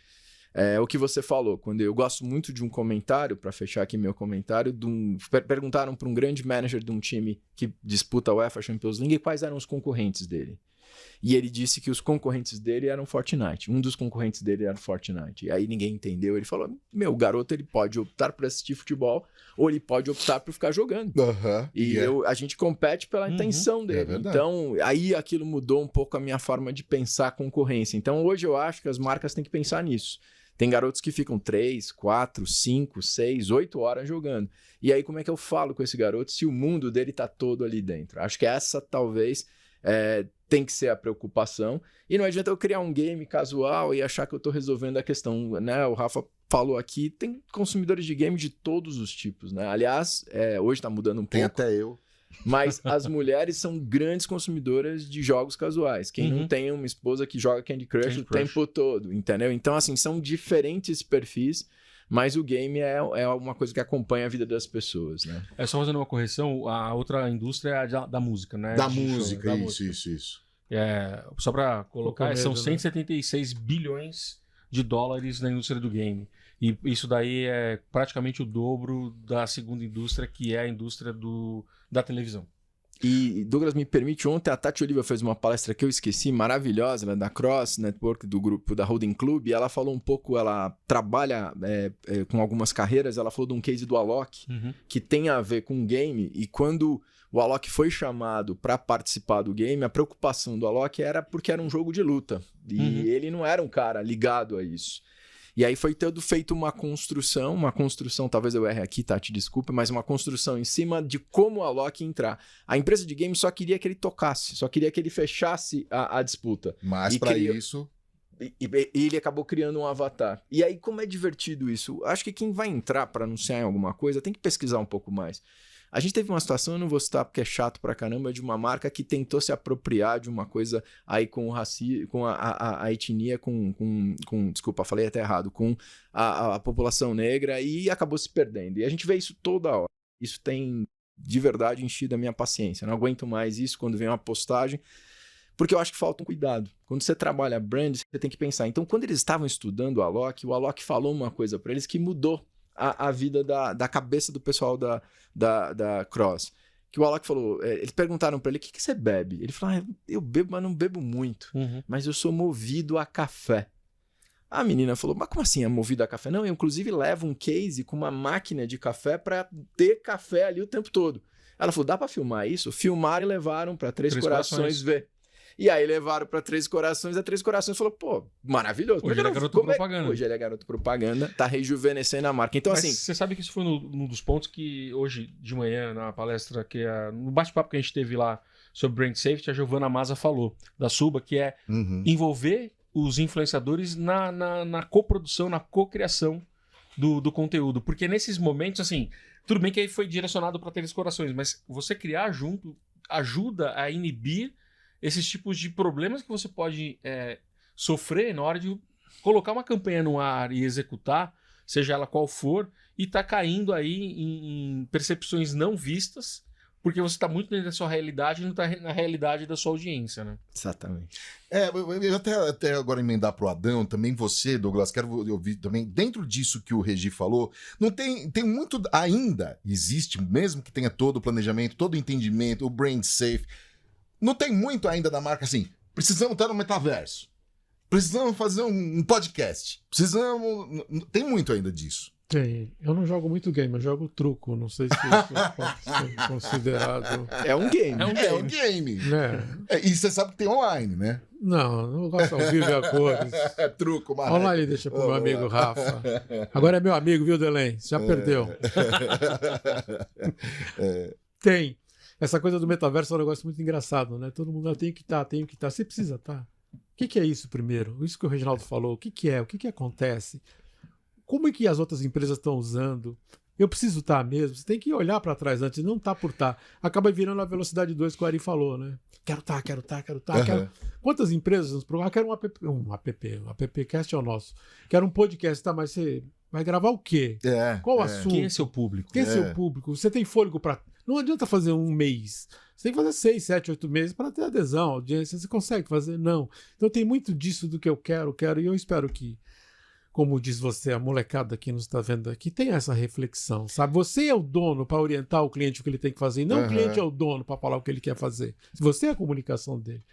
o que você falou, quando eu gosto muito de um comentário, para fechar aqui meu comentário, perguntaram para um grande manager de um time que disputa a UEFA Champions League quais eram os concorrentes dele. E ele disse que os concorrentes dele eram Fortnite. Um dos concorrentes dele era Fortnite. E aí ninguém entendeu. Ele falou, o garoto ele pode optar por assistir futebol ou ele pode optar por ficar jogando. E a gente compete pela intenção dele. Então, aí aquilo mudou um pouco a minha forma de pensar a concorrência. Então, hoje eu acho que as marcas têm que pensar nisso. Tem garotos que ficam 3, 4, 5, 6, 8 horas jogando. E aí como é que eu falo com esse garoto se o mundo dele tá todo ali dentro? Acho que essa talvez... tem que ser a preocupação, e não adianta eu criar um game casual e achar que eu tô resolvendo a questão, né? O Rafa falou aqui, tem consumidores de game de todos os tipos, né? Aliás, hoje tá mudando um pouco. Tem até eu. Mas as mulheres são grandes consumidoras de jogos casuais. Quem não tem uma esposa que joga Candy Crush o tempo todo, entendeu? Então, assim, são diferentes perfis, mas o game é uma coisa que acompanha a vida das pessoas, né? Só fazendo uma correção, a outra indústria é a da música, né? Da música, isso. Só para colocar, são 176 bilhões de dólares na indústria do game. E isso daí é praticamente o dobro da segunda indústria, que é a indústria da televisão. E, Douglas, me permite, ontem a Tati Oliva fez uma palestra que eu esqueci, maravilhosa, ela é da Cross Network, do grupo da Holding Club, e ela falou um pouco, ela trabalha com algumas carreiras, ela falou de um case do Alok, que tem a ver com game, e quando o Alok foi chamado para participar do game, a preocupação do Alok era porque era um jogo de luta, e ele não era um cara ligado a isso. E aí foi todo feito uma construção, talvez eu erre aqui, tá? Te desculpa, mas uma construção em cima de como a Alok ia entrar. A empresa de games só queria que ele tocasse, só queria que ele fechasse a disputa. Mas E para criou- isso... E ele acabou criando um avatar. E aí, como é divertido isso? Acho que quem vai entrar para anunciar em alguma coisa tem que pesquisar um pouco mais. A gente teve uma situação, eu não vou citar porque é chato pra caramba, de uma marca que tentou se apropriar de uma coisa aí com o racismo, com a etnia, desculpa, falei até errado, com a população negra e acabou se perdendo. E a gente vê isso toda hora. Isso tem, de verdade, enchido a minha paciência. Não aguento mais isso quando vem uma postagem, porque eu acho que falta um cuidado. Quando você trabalha brand, você tem que pensar. Então, quando eles estavam estudando o Alok falou uma coisa para eles que mudou a vida da cabeça do pessoal da Cross. Que o Alok falou, eles perguntaram para ele, o que você bebe? Ele falou, eu bebo, mas não bebo muito. Mas eu sou movido a café. A menina falou, mas como assim é movido a café? Não, eu inclusive levo um case com uma máquina de café para ter café ali o tempo todo. Ela falou, dá para filmar isso? Filmaram e levaram para Três Corações ver. E aí levaram para Três Corações, a Três Corações falou, pô, maravilhoso. Hoje ele é garoto propaganda. Hoje ele é garoto propaganda, tá rejuvenescendo a marca. Então, Mas assim... você sabe que isso foi um dos pontos que hoje de manhã, na palestra, no bate-papo que a gente teve lá sobre Brand Safety, a Giovana Maza falou, da Suba, que é envolver os influenciadores na coprodução, na cocriação do conteúdo. Porque nesses momentos, assim, tudo bem que aí foi direcionado para Três Corações, mas você criar junto ajuda a inibir esses tipos de problemas que você pode sofrer na hora de colocar uma campanha no ar e executar, seja ela qual for, e tá caindo aí em percepções não vistas, porque você está muito dentro da sua realidade e não está na realidade da sua audiência, né? Exatamente. Eu até agora emendar pro Adão, também você, Douglas, quero ouvir também, dentro disso que o Regi falou, não tem muito, ainda existe, mesmo que tenha todo o planejamento, todo o entendimento, o brand safe, não tem muito ainda da marca assim, precisamos estar no metaverso, precisamos fazer um podcast, tem muito ainda disso. Tem. Eu não jogo muito game, eu jogo truco. Não sei se isso pode ser considerado. É um game. É um game. E você sabe que tem online, né? Não gosto ao vivo e a cores. Truco, mas... Online deixa pro meu amigo Rafa. Agora é meu amigo, viu, Delém? Você já perdeu. Tem. Essa coisa do metaverso é um negócio muito engraçado, né? Todo mundo tem que estar. Você precisa estar. O que é isso primeiro? Isso que o Reginaldo falou. O que é? O que acontece? Como é que as outras empresas estão usando? Eu preciso estar mesmo? Você tem que olhar para trás antes, não tá por estar. Acaba virando a velocidade 2 que o Ari falou, né? Quero estar. Quantas empresas nos programam? Quero um appcast é o nosso. Quero um podcast, tá? Mas você vai gravar o quê? Qual o assunto? Quem é seu público? Quem é seu público? Você tem fôlego para... Não adianta fazer um mês. Você tem que fazer 6, 7, 8 meses para ter adesão, audiência. Você consegue fazer? Não. Então tem muito disso do que eu quero, e eu espero que, como diz você, a molecada que nos está vendo aqui, tem essa reflexão, sabe? Você é o dono para orientar o cliente o que ele tem que fazer, e não o cliente é o dono para falar o que ele quer fazer. Se você é a comunicação dele,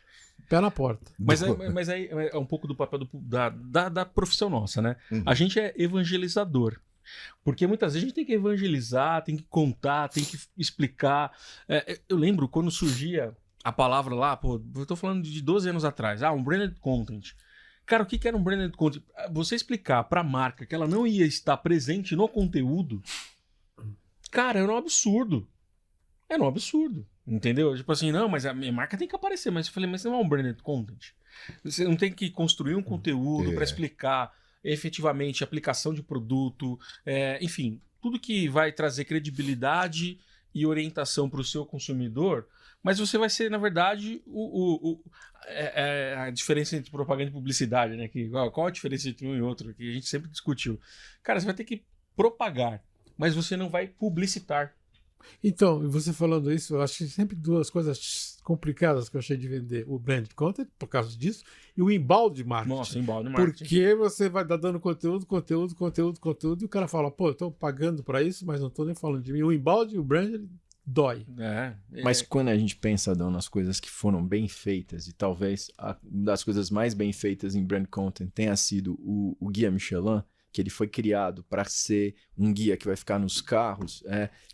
pé na porta. Mas aí é um pouco do papel da profissão nossa, né? A gente é evangelizador. Porque muitas vezes a gente tem que evangelizar, tem que contar, tem que explicar. Eu lembro quando surgia a palavra lá, eu tô falando de 12 anos atrás, um branded content. Cara, o que era um branded content? Você explicar pra marca que ela não ia estar presente no conteúdo, cara, era um absurdo. Era um absurdo, entendeu? Tipo assim, não, mas a minha marca tem que aparecer. Mas eu falei, mas não é um branded content. Você não tem que construir um conteúdo pra explicar efetivamente a aplicação de produto, enfim, tudo que vai trazer credibilidade e orientação para o seu consumidor, mas você vai ser, na verdade, a diferença entre propaganda e publicidade, né? Qual a diferença entre um e outro? Que a gente sempre discutiu. Cara, você vai ter que propagar, mas você não vai publicitar. Então, você falando isso, eu acho que sempre duas coisas complicadas que eu achei de vender. O brand content, por causa disso, e o embalde marketing. Nossa, embalde marketing. Porque você vai dando conteúdo, e o cara fala, pô, eu tô pagando para isso, mas não tô nem falando de mim. O embalde e o brand dói. Mas quando a gente pensa, Adão, nas coisas que foram bem feitas, e talvez uma das coisas mais bem feitas em brand content tenha sido o Guia Michelin, que ele foi criado para ser um guia que vai ficar nos carros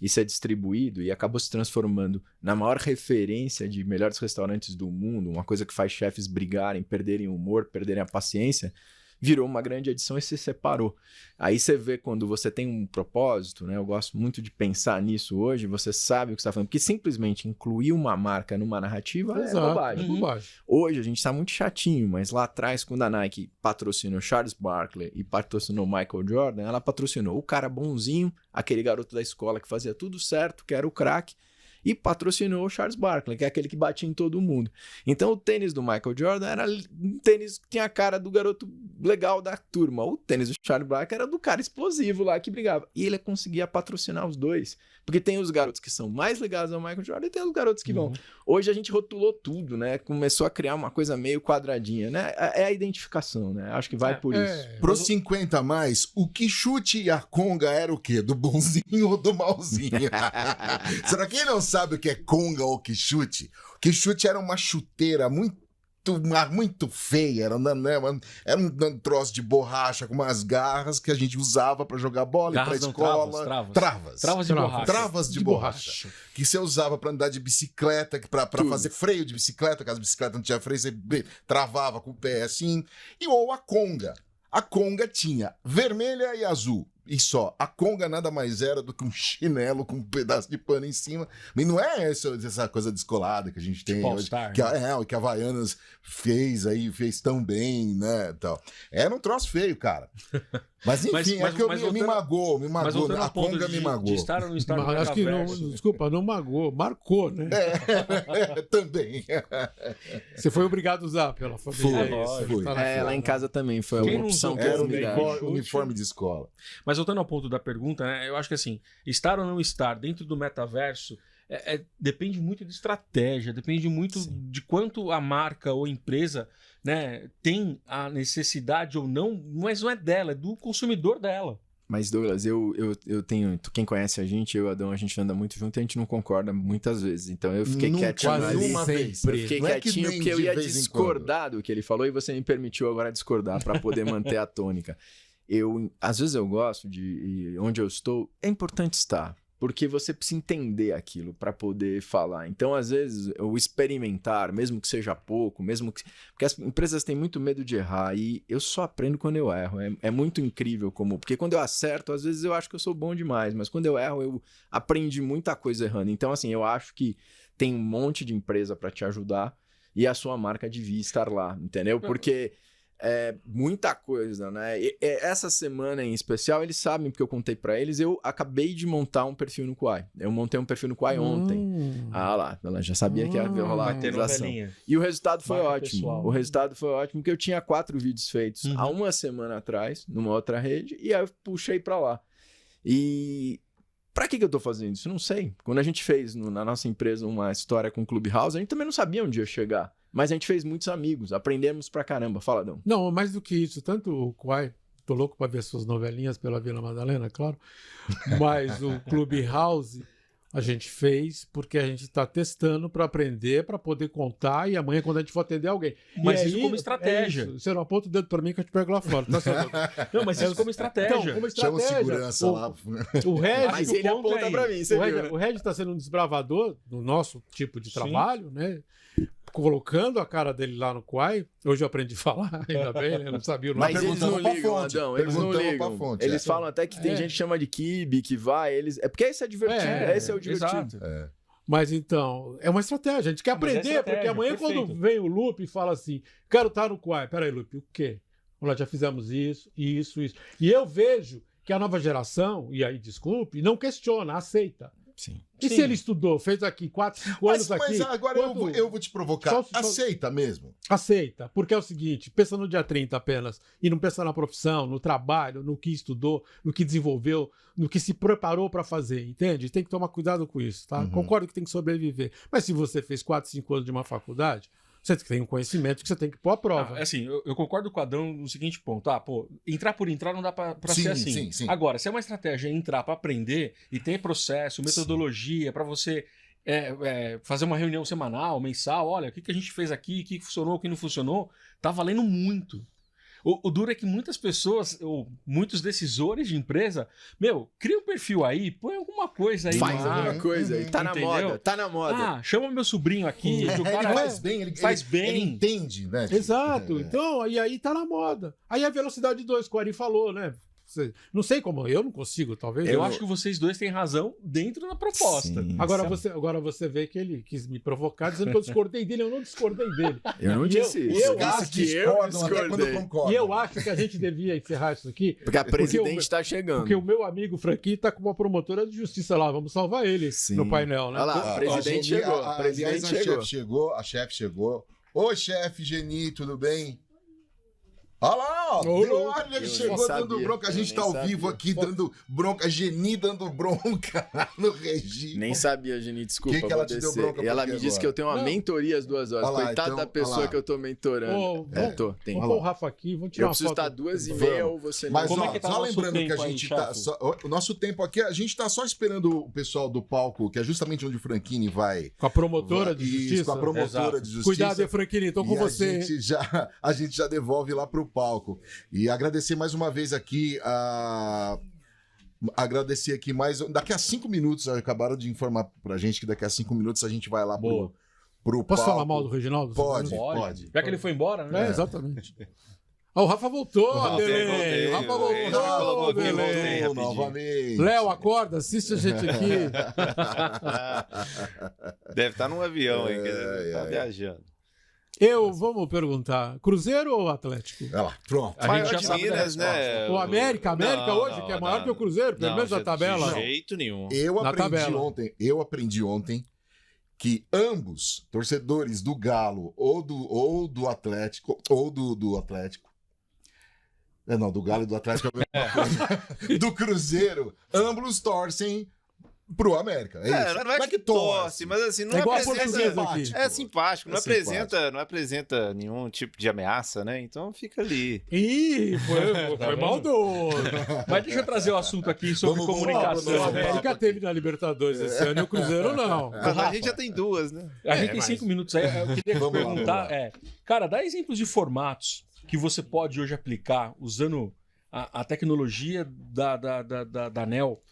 e ser distribuído, e acabou se transformando na maior referência de melhores restaurantes do mundo, uma coisa que faz chefes brigarem, perderem o humor, perderem a paciência. virou uma grande edição e se separou. Aí você vê quando você tem um propósito, né? Eu gosto muito de pensar nisso hoje, você sabe o que você está falando, porque simplesmente incluir uma marca numa narrativa é bobagem. bobagem. Hoje a gente está muito chatinho, mas lá atrás, quando a Nike patrocinou Charles Barkley e patrocinou Michael Jordan, ela patrocinou o cara bonzinho, aquele garoto da escola que fazia tudo certo, que era o craque, e patrocinou o Charles Barkley, que é aquele que batia em todo mundo. Então o tênis do Michael Jordan era um tênis que tinha a cara do garoto legal da turma. O tênis do Charles Barkley era do cara explosivo lá que brigava. E ele conseguia patrocinar os dois. Porque tem os garotos que são mais ligados ao Michael Jordan e tem os garotos que vão. Hoje a gente rotulou tudo, né? Começou a criar uma coisa meio quadradinha, né? É a identificação, né? Acho que vai por isso. Pros 50 a mais, o Quixute e a Conga era o quê? Do bonzinho ou do malzinho? Será que quem não sabe o que é Conga ou Quixute? O Quixute era uma chuteira muito feia, era um troço de borracha com umas garras que a gente usava pra jogar bola e pra escola. Travas de borracha. Que você usava pra andar de bicicleta, pra fazer freio de bicicleta, caso a bicicleta não tinha freio, você travava com o pé assim. Ou a Conga. A Conga tinha vermelha e azul. E só, a Conga nada mais era do que um chinelo com um pedaço de pano em cima. Mas não é essa coisa descolada que a gente tem tipo hoje. Que a Havaianas fez tão bem, né? Tal. Era um troço feio, cara. Mas enfim, me magoou. A Conga me magoou. De estar ou não estar no Acho que desculpa, não magoou, marcou, né? Também. Você foi obrigado a usar pela família. Foi. Lá em casa também foi uma opção que era eu me dava. uniforme de escola. Mas voltando ao ponto da pergunta, né, eu acho que assim, estar ou não estar dentro do metaverso depende muito de estratégia, depende muito de quanto a marca ou empresa, né, tem a necessidade ou não, mas não é dela, é do consumidor dela. Mas, Douglas, eu tenho... Quem conhece a gente, eu e o Adão, a gente anda muito junto e a gente não concorda muitas vezes. Então eu fiquei quietinho ali. Uma vez. Eu fiquei quietinho porque eu ia discordar do que ele falou e você me permitiu agora discordar para poder manter a tônica. Às vezes eu gosto de onde eu estou, é importante estar, porque você precisa entender aquilo para poder falar. Então, às vezes, o experimentar, mesmo que seja pouco, porque as empresas têm muito medo de errar e eu só aprendo quando eu erro. É muito incrível porque quando eu acerto, às vezes eu acho que eu sou bom demais, mas quando eu erro, eu aprendi muita coisa errando. Então, assim, eu acho que tem um monte de empresa para te ajudar e a sua marca devia estar lá, entendeu? Porque muita coisa, né? Essa semana em especial, eles sabem, porque eu contei pra eles, eu acabei de montar um perfil no Quai. Eu montei um perfil no Quai ontem. Ela já sabia que ia rolar a atualização. E o resultado foi ótimo. O resultado foi ótimo, porque eu tinha 4 vídeos feitos há uma semana atrás, numa outra rede, e aí eu puxei pra lá. E pra que eu tô fazendo isso? Não sei. Quando a gente fez na nossa empresa uma história com o Clubhouse, a gente também não sabia onde ia chegar. Mas a gente fez muitos amigos, aprendemos pra caramba. Fala, Adão. Não, mais do que isso, tanto o Quai, tô louco pra ver suas novelinhas pela Vila Madalena, claro, mas o Clubhouse a gente fez porque a gente tá testando pra aprender, pra poder contar e amanhã quando a gente for atender alguém. Mas isso como estratégia. Você não aponta o dedo pra mim que eu te pego lá fora, tá certo? Não, mas isso como estratégia. Então, como Chama estratégia. segurança lá. O Regis, mas ele aponta pra mim, o Regis tá sendo um desbravador do nosso tipo de trabalho, né? Colocando a cara dele lá no Quai. Hoje eu aprendi a falar, ainda bem, né? Eu não sabia o nome. Mas eles não ligam, Adão. Eles não ligam. Fonte, eles falam até que tem gente que chama de kibe, que vai. É porque esse é divertido. Esse é o divertido. Mas então, é uma estratégia. A gente quer aprender, porque amanhã quando vem o Lupe e fala assim, quero estar no Quai. Peraí, Lupe, o quê? Nós já fizemos isso. E eu vejo que a nova geração, e aí desculpe, não questiona, aceita. Sim. E se ele estudou, fez aqui 4, 5 anos aqui... Mas agora eu vou te provocar. Aceita mesmo? Aceita, porque é o seguinte, pensa no dia 30 apenas, e não pensa na profissão, no trabalho, no que estudou, no que desenvolveu, no que se preparou para fazer, entende? Tem que tomar cuidado com isso, tá? Concordo que tem que sobreviver. Mas se você fez 4, 5 anos de uma faculdade... Você tem um conhecimento que você tem que pôr à prova. Assim, eu concordo com o Adão no seguinte ponto. Entrar por entrar não dá pra ser assim. Sim. Agora, se é uma estratégia entrar pra aprender e tem processo, metodologia pra você fazer uma reunião semanal, mensal, olha, o que a gente fez aqui, o que funcionou, o que não funcionou, tá valendo muito. O duro é que muitas pessoas, ou muitos decisores de empresa, cria um perfil aí, põe alguma coisa aí. Faz alguma coisa aí. Tá Entendeu? na moda, tá na moda. Ah, chama meu sobrinho aqui, que o Ele cara faz bem, ele faz bem. Ele entende, né? Exato. Então, e aí tá na moda. Aí a velocidade 2, que o Ari falou, né? Não sei como, eu não consigo, talvez. Eu acho que vocês dois têm razão dentro da proposta. Sim. Agora você vê que ele quis me provocar dizendo que eu discordei dele, eu não discordei dele. Eu não E disse eu- isso. eu Eu Caras disse que eu discordam até quando discordei. concordam. E eu acho que a gente devia encerrar isso aqui. Porque a presidente o- está chegando. Porque o meu amigo Franquinho tá com uma promotora de justiça lá, vamos salvar ele Sim. no painel, né? Olha lá, o presidente chegou. O presidente chegou. A chefe chegou. Oi, chefe Geni, tudo bem? Olha lá, ó. Ô, Olha, ele eu chegou nem dando sabia, bronca. A gente eu tá nem ao vivo sabia. aqui dando bronca. Geni dando bronca lá no Regi. Nem sabia, Geni, desculpa, Que ela vou te deu descer. bronca E ela por me quê disse que eu tenho uma Não. mentoria às 2 horas. Olha lá, Coitada então, da olha pessoa lá. que eu tô mentorando. Ô, Tem. Vamos pôr o Rafa aqui, vamos tirar Eu uma preciso foto. estar 2h30 ou você Mas Como ó, é que tá só o nosso lembrando que a tempo aí, gente tá. chefe? O nosso tempo aqui, a gente tá só esperando o pessoal do palco, que é justamente onde o Franchini vai. Com a promotora de Isso, justiça. com a promotora Exato. de justiça. Cuidado aí, Franquinho, tô com E você. a gente já devolve lá pro palco. E agradecer mais uma vez aqui agradecer aqui mais. Daqui a 5 minutos, acabaram de informar pra gente que daqui a 5 minutos a gente vai lá Boa. pro Posso palco. falar mal do Reginaldo? Pode. Já que ele foi embora, né? É, exatamente. Ah, o Rafa voltou, Voltei. Belém. O Rafa voltou, Ele já me colocou aqui, Belém. voltei rapidinho. novamente. Léo, acorda, assiste a gente aqui. Deve estar num avião aí, que Ai, tá ai. viajando. Vamos perguntar, Cruzeiro ou Atlético? Olha lá, pronto. A gente Maior já de sabe da Minas, né? O América hoje, que é maior que o Cruzeiro, pelo menos na tabela. De jeito nenhum. Eu tabela. aprendi ontem que ambos, torcedores do Galo ou do Atlético, ou do Atlético. Não, do Galo e do Atlético é a mesma coisa. Do Cruzeiro, ambos torcem pro América. É isso. Não é que torce, mas assim, não É igual a apresenta. portuguesa aqui. É simpático, não, É simpático. não apresenta nenhum tipo de ameaça, né? Então fica ali. Ih, foi maldoso. Mas deixa eu trazer o assunto aqui sobre Vamos lá, comunicação. O Bruno. América teve na Libertadores esse ano e o Cruzeiro não. A gente já tem duas, né? A gente tem 5 minutos aí. Eu queria Vamos lá, perguntar, vamos cara, dá exemplos de formatos que você pode hoje aplicar usando a tecnologia da NEL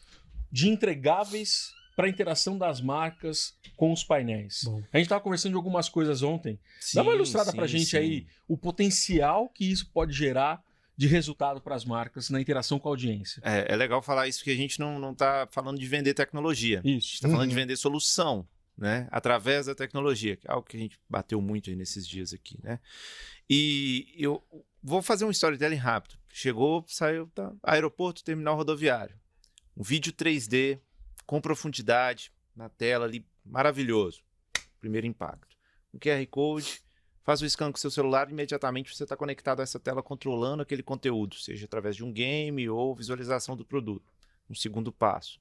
de entregáveis para interação das marcas com os painéis. Bom. A gente estava conversando de algumas coisas ontem. Dá uma ilustrada para a gente aí o potencial que isso pode gerar de resultado para as marcas na interação com a audiência. É legal falar isso, que a gente não tá falando de vender tecnologia. A Isso. gente tá falando de vender solução, né? Através da tecnologia, que é algo que a gente bateu muito aí nesses dias aqui, né? E eu vou fazer um storytelling rápido. Chegou, saiu, tá, aeroporto, terminal rodoviário. Um vídeo 3D com profundidade na tela ali, maravilhoso. Primeiro impacto. Um QR Code, faz o scan com o seu celular, imediatamente você está conectado a essa tela controlando aquele conteúdo, seja através de um game ou visualização do produto. Um segundo passo.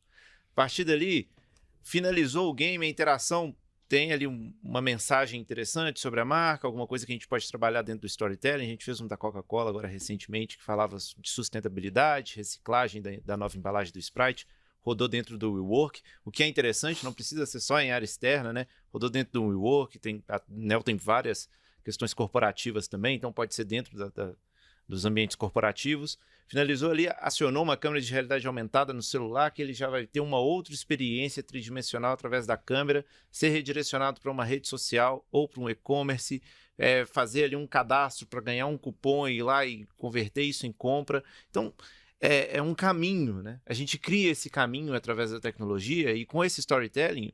A partir dali, finalizou o game, a interação tem ali uma mensagem interessante sobre a marca, alguma coisa que a gente pode trabalhar dentro do storytelling. A gente fez um da Coca-Cola agora recentemente que falava de sustentabilidade, reciclagem da nova embalagem do Sprite. Rodou dentro do WeWork, o que é interessante, não precisa ser só em área externa, né? Rodou dentro do WeWork, a NEL tem várias questões corporativas também, então pode ser dentro dos ambientes corporativos. Finalizou ali, acionou uma câmera de realidade aumentada no celular, que ele já vai ter uma outra experiência tridimensional através da câmera, ser redirecionado para uma rede social ou para um e-commerce, fazer ali um cadastro para ganhar um cupom e ir lá e converter isso em compra. Então, é um caminho, né? A gente cria esse caminho através da tecnologia e com esse storytelling,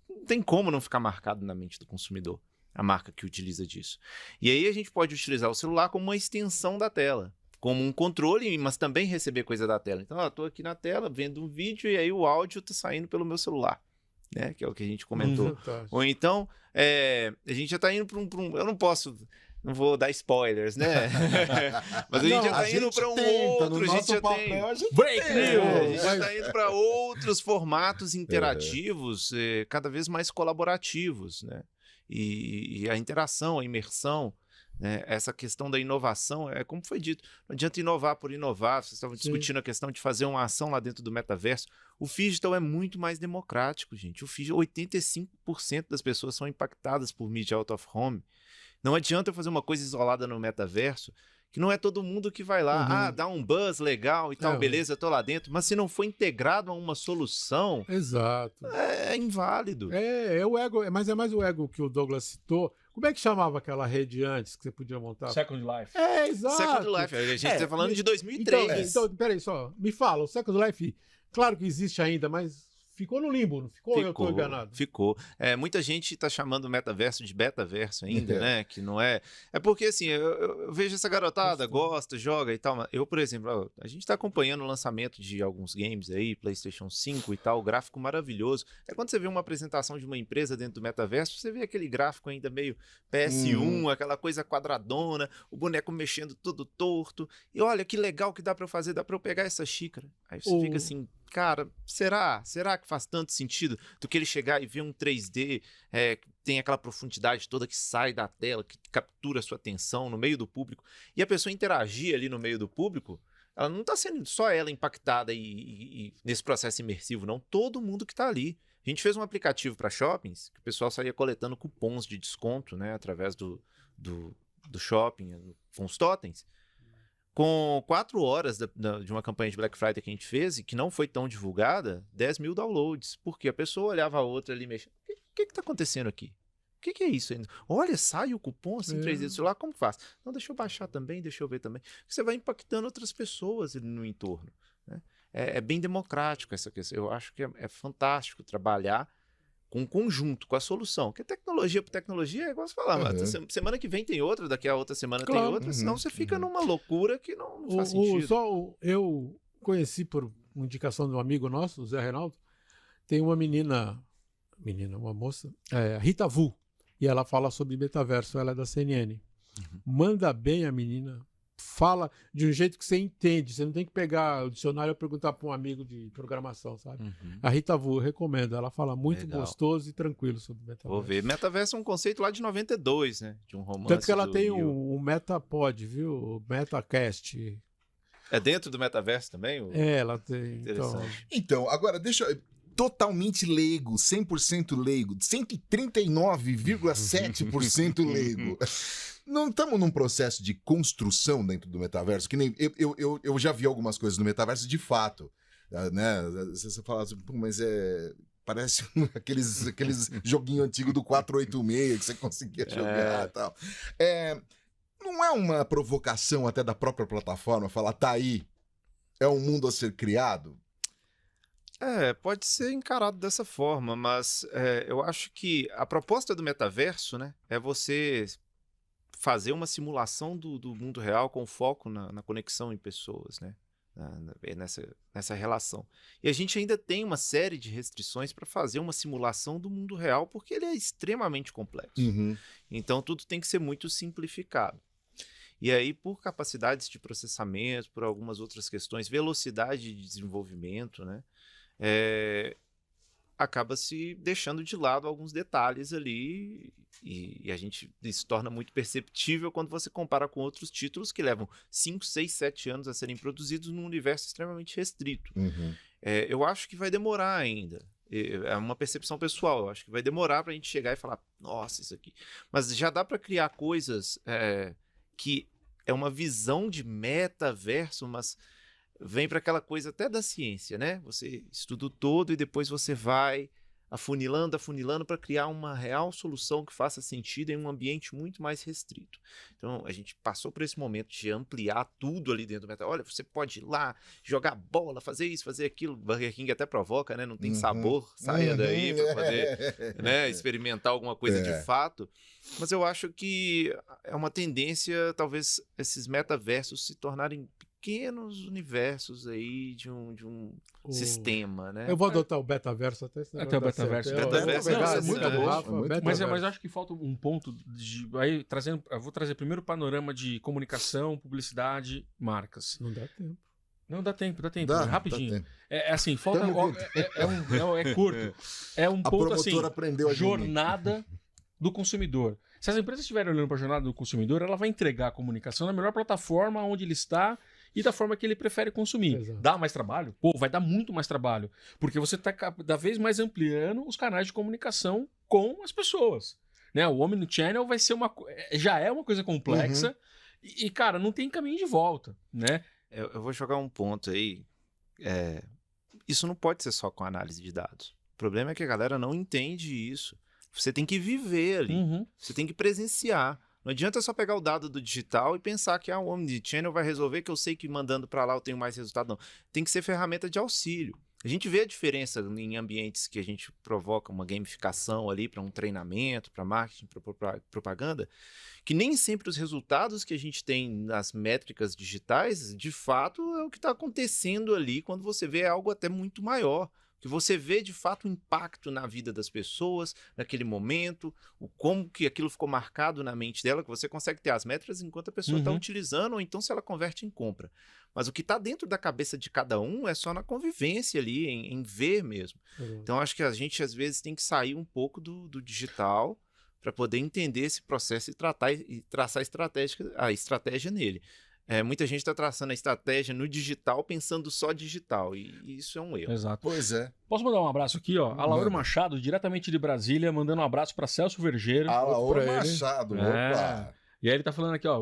não tem como não ficar marcado na mente do consumidor a marca que utiliza disso. E aí a gente pode utilizar o celular como uma extensão da tela, como um controle, mas também receber coisa da tela. Então, eu estou aqui na tela vendo um vídeo e aí o áudio está saindo pelo meu celular, né? Que é o que a gente comentou. Ou então, a gente já está indo para um... Eu não vou dar spoilers, né? Mas a gente já está indo para outro, a gente já tem... Break news! A gente já está indo para outros formatos interativos, cada vez mais colaborativos, né? E a interação, a imersão, né? Essa questão da inovação, como foi dito, não adianta inovar por inovar. Vocês estavam discutindo a questão de fazer uma ação lá dentro do metaverso. O digital é muito mais democrático, gente. O 85% das pessoas são impactadas por mídia out of home. Não adianta eu fazer uma coisa isolada no metaverso, que não é todo mundo que vai lá, dá um buzz legal e tal, beleza, tô lá dentro, mas se não for integrado a uma solução, Exato. é inválido. É o ego, mas é mais o ego que o Douglas citou. Como é que chamava aquela rede antes que você podia montar? Second Life. Exato. Second Life, a gente tá falando de 2003. Então, peraí só, me fala, o Second Life, claro que existe ainda, mas ficou no limbo, não ficou? Eu tô enganado. Ficou. Muita gente tá chamando o metaverso de betaverso ainda, né? Que não é... É porque, assim, eu vejo essa garotada, gosta, joga e tal. Mas eu, por exemplo, a gente tá acompanhando o lançamento de alguns games aí, PlayStation 5 e tal, gráfico maravilhoso. Quando você vê uma apresentação de uma empresa dentro do metaverso, você vê aquele gráfico ainda meio PS1, aquela coisa quadradona, o boneco mexendo todo torto. E olha que legal que dá pra eu fazer, dá pra eu pegar essa xícara. Aí você fica assim... Cara, será que faz tanto sentido do que ele chegar e ver um 3D que tem aquela profundidade toda que sai da tela, que captura a sua atenção no meio do público, e a pessoa interagir ali no meio do público, ela não está sendo só ela impactada e nesse processo imersivo, não. Todo mundo que está ali. A gente fez um aplicativo para shoppings, que o pessoal saía coletando cupons de desconto, né, através do shopping, com os totens. Com 4 horas de uma campanha de Black Friday que a gente fez, e que não foi tão divulgada, 10 mil downloads. Porque a pessoa olhava a outra ali mexendo. O que está acontecendo aqui? O que é isso ainda? Olha, sai o cupom assim, 3D do celular, como faz? Não, deixa eu baixar também, deixa eu ver também. Você vai impactando outras pessoas ali no entorno, né? É bem democrático essa questão. Eu acho que é fantástico trabalhar com um conjunto, com a solução. Porque tecnologia por tecnologia é igual você falar, mas semana que vem tem outra, daqui a outra semana tem outra, senão você fica numa loucura que não faz sentido. Eu conheci por indicação de um amigo nosso, o Zé Reinaldo, tem uma uma moça, Rita Vu, e ela fala sobre metaverso, ela é da CNN. Manda bem a menina, fala de um jeito que você entende, você não tem que pegar o dicionário e perguntar para um amigo de programação, sabe? A Rita Vu, eu recomendo, ela fala muito gostoso e tranquilo sobre metaverso. Vou ver. Metaverso é um conceito lá de 92, né? De um romance. Tanto que ela tem um Metapod, viu? O Metacast. É dentro do metaverso também? Ela tem. Então, agora deixa eu... Totalmente leigo, 100% leigo, 139,7% leigo. Não estamos num processo de construção dentro do metaverso, que nem eu já vi algumas coisas no metaverso de fato, né? Você fala assim, mas parece aqueles joguinhos antigos do 486 que você conseguia jogar e tal. Não é uma provocação até da própria plataforma falar, tá aí, é um mundo a ser criado? Pode ser encarado dessa forma, mas eu acho que a proposta do metaverso, né, é você fazer uma simulação do mundo real com foco na conexão em pessoas, né, nessa relação. E a gente ainda tem uma série de restrições para fazer uma simulação do mundo real, porque ele é extremamente complexo. Então tudo tem que ser muito simplificado. E aí, por capacidades de processamento, por algumas outras questões, velocidade de desenvolvimento, né, acaba se deixando de lado alguns detalhes ali e a gente se torna muito perceptível quando você compara com outros títulos que levam 5, 6, 7 anos a serem produzidos num universo extremamente restrito. Eu acho que vai demorar ainda. É uma percepção pessoal. Eu acho que vai demorar para a gente chegar e falar, nossa, isso aqui. Mas já dá para criar coisas que é uma visão de metaverso, mas vem para aquela coisa até da ciência, né? Você estuda o todo e depois você vai afunilando para criar uma real solução que faça sentido em um ambiente muito mais restrito. Então, a gente passou por esse momento de ampliar tudo ali dentro do meta. Olha, você pode ir lá, jogar bola, fazer isso, fazer aquilo. Burger King até provoca, né? Não tem sabor, saia daí para poder né, experimentar alguma coisa de fato. Mas eu acho que é uma tendência, talvez, esses metaversos se tornarem pequenos universos aí de um sistema, né? Eu vou adotar o betaverso até o betaverso. Mas eu acho que falta um ponto de aí eu vou trazer primeiro o panorama de comunicação, publicidade, marcas. Não dá tempo. Não dá tempo, rapidinho. Dá tempo. Assim, falta é curto. É um ponto assim, jornada do consumidor. Se as empresas estiverem olhando para a jornada do consumidor, ela vai entregar a comunicação na melhor plataforma onde ele está e da forma que ele prefere consumir. Exato. Dá mais trabalho? Vai dar muito mais trabalho, porque você está cada vez mais ampliando os canais de comunicação com as pessoas. Né? O Omnichannel vai ser já é uma coisa complexa E, cara, não tem caminho de volta, né? Eu vou jogar um ponto aí. Isso não pode ser só com análise de dados. O problema é que a galera não entende isso. Você tem que viver ali. Você tem que presenciar. Não adianta só pegar o dado do digital e pensar que o Omnichannel vai resolver, que eu sei que mandando para lá eu tenho mais resultado. Não. Tem que ser ferramenta de auxílio. A gente vê a diferença em ambientes que a gente provoca uma gamificação ali para um treinamento, para marketing, para propaganda, que nem sempre os resultados que a gente tem nas métricas digitais, de fato, é o que está acontecendo ali quando você vê algo até muito maior. Que você vê, de fato, o impacto na vida das pessoas, naquele momento, como que aquilo ficou marcado na mente dela, que você consegue ter as métricas enquanto a pessoa está utilizando, ou então se ela converte em compra. Mas o que está dentro da cabeça de cada um é só na convivência ali, em ver mesmo. Então, acho que a gente, às vezes, tem que sair um pouco do digital para poder entender esse processo e traçar a estratégia nele. Muita gente está traçando a estratégia no digital pensando só digital, e isso é um erro. Exato. Pois é. Posso mandar um abraço aqui, ó? A Laura Machado, diretamente de Brasília, mandando um abraço para Celso Vergeiro. A Laura pra ele. Machado, opa. E aí ele tá falando aqui, ó,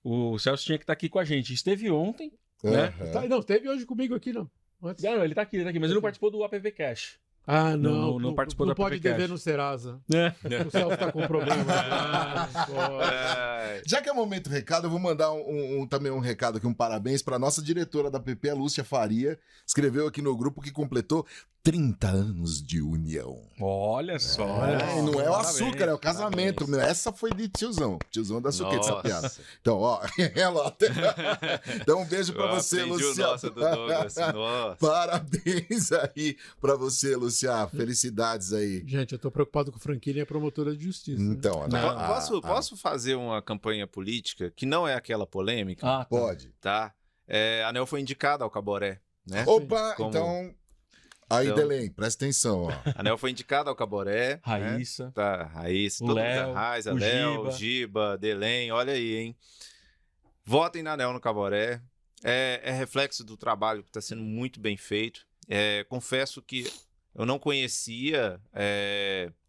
o Celso tinha que estar aqui com a gente. Esteve ontem, né? Não, esteve hoje comigo aqui, não. Não, ele tá aqui, mas ele não participou do APV Cash. Ah, não. Não participou não da pode PPCast. dever no Serasa. O Celso tá com problema. Já que é momento recado, eu vou mandar também um recado aqui, um parabéns para nossa diretora da PP, a Lúcia Faria. Escreveu aqui no grupo que completou 30 anos de união. Olha só. Não é o Parabéns, açúcar, é o casamento. parabéns. Essa foi de tiozão. Tiozão da suqueta, essa Nossa. piada. Então, ó, ela. Então, um beijo pra Eu você, aprendi o Lúcia. nosso do Douglas. Nossa. Parabéns aí pra você, Lúcia. Felicidades aí. Gente, eu tô preocupado com o Franquini e a promotora de justiça. Então, Posso fazer uma campanha política que não é aquela polêmica? Ah, tá. pode. Tá? A ANEEL foi indicada ao Caboré, né? Opa, Como- então. Aí, Então- Delém, presta atenção, ó. A ANEEL foi indicada ao Caboré. Raíssa. Né? Tá, Raíssa, O todo Léo, mundo. Raíssa, o Léo, Giba. Giba, Delém, olha aí, hein? Votem na ANEEL no Caboré. É reflexo do trabalho que está sendo muito bem feito. Confesso que eu não conhecia,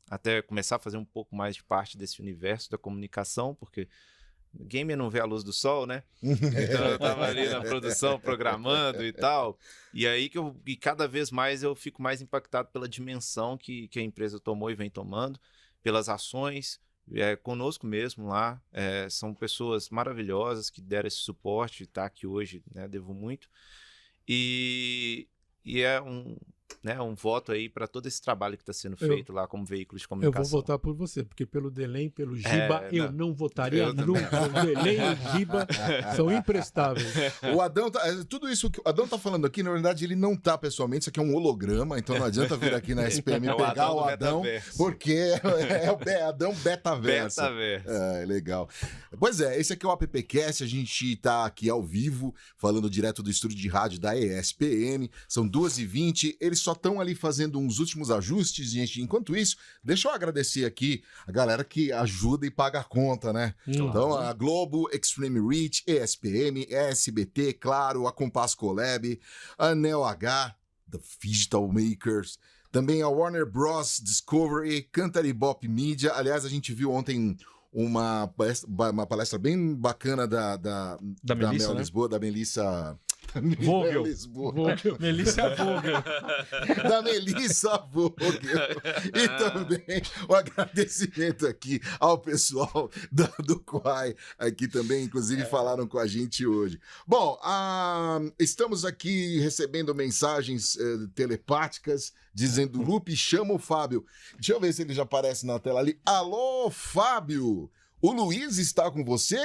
até começar a fazer um pouco mais de parte desse universo da comunicação, porque gamer não vê a luz do sol, né? Então eu tava ali na produção, programando e tal. E aí que cada vez mais eu fico mais impactado pela dimensão que a empresa tomou e vem tomando, pelas ações, conosco mesmo lá. São pessoas maravilhosas que deram esse suporte, tá aqui hoje, né? Devo muito. E é um voto aí para todo esse trabalho que está sendo feito lá como veículo de Eu comunicação. vou votar por você, porque pelo Delém, pelo Giba, eu não votaria Eu também. nunca. O Delém e o Giba são imprestáveis. O Adão tudo isso que o Adão tá falando aqui, na verdade, ele não tá pessoalmente, isso aqui é um holograma, então não adianta vir aqui na SPM É o pegar Adão o do Adão, metaverso. porque é o Adão Betaverso. Betaverso. Legal. Pois é, esse aqui é o AppCast, a gente tá aqui ao vivo, falando direto do estúdio de rádio da ESPM, são 2h20, eles só estão ali fazendo uns últimos ajustes, gente. Enquanto isso, deixa eu agradecer aqui a galera que ajuda e paga a conta, né? Então, a Globo, Extreme Reach, ESPM, SBT, claro, a Compass Collab, a Neo H, The Digital Makers, também a Warner Bros. Discovery, Cantar Bop Media. Aliás, a gente viu ontem uma palestra bem bacana da Melissa, Mel né? Lisboa, da Melissa... Vogel. Lisboa. Melissa Vogel. Da Melissa Vogel. E também o agradecimento aqui ao pessoal do Quai, aqui também, inclusive, falaram com a gente hoje. Bom, estamos aqui recebendo mensagens telepáticas dizendo: Lupe, chama o Fábio. Deixa eu ver se ele já aparece na tela ali. Alô, Fábio! O Luiz está com você?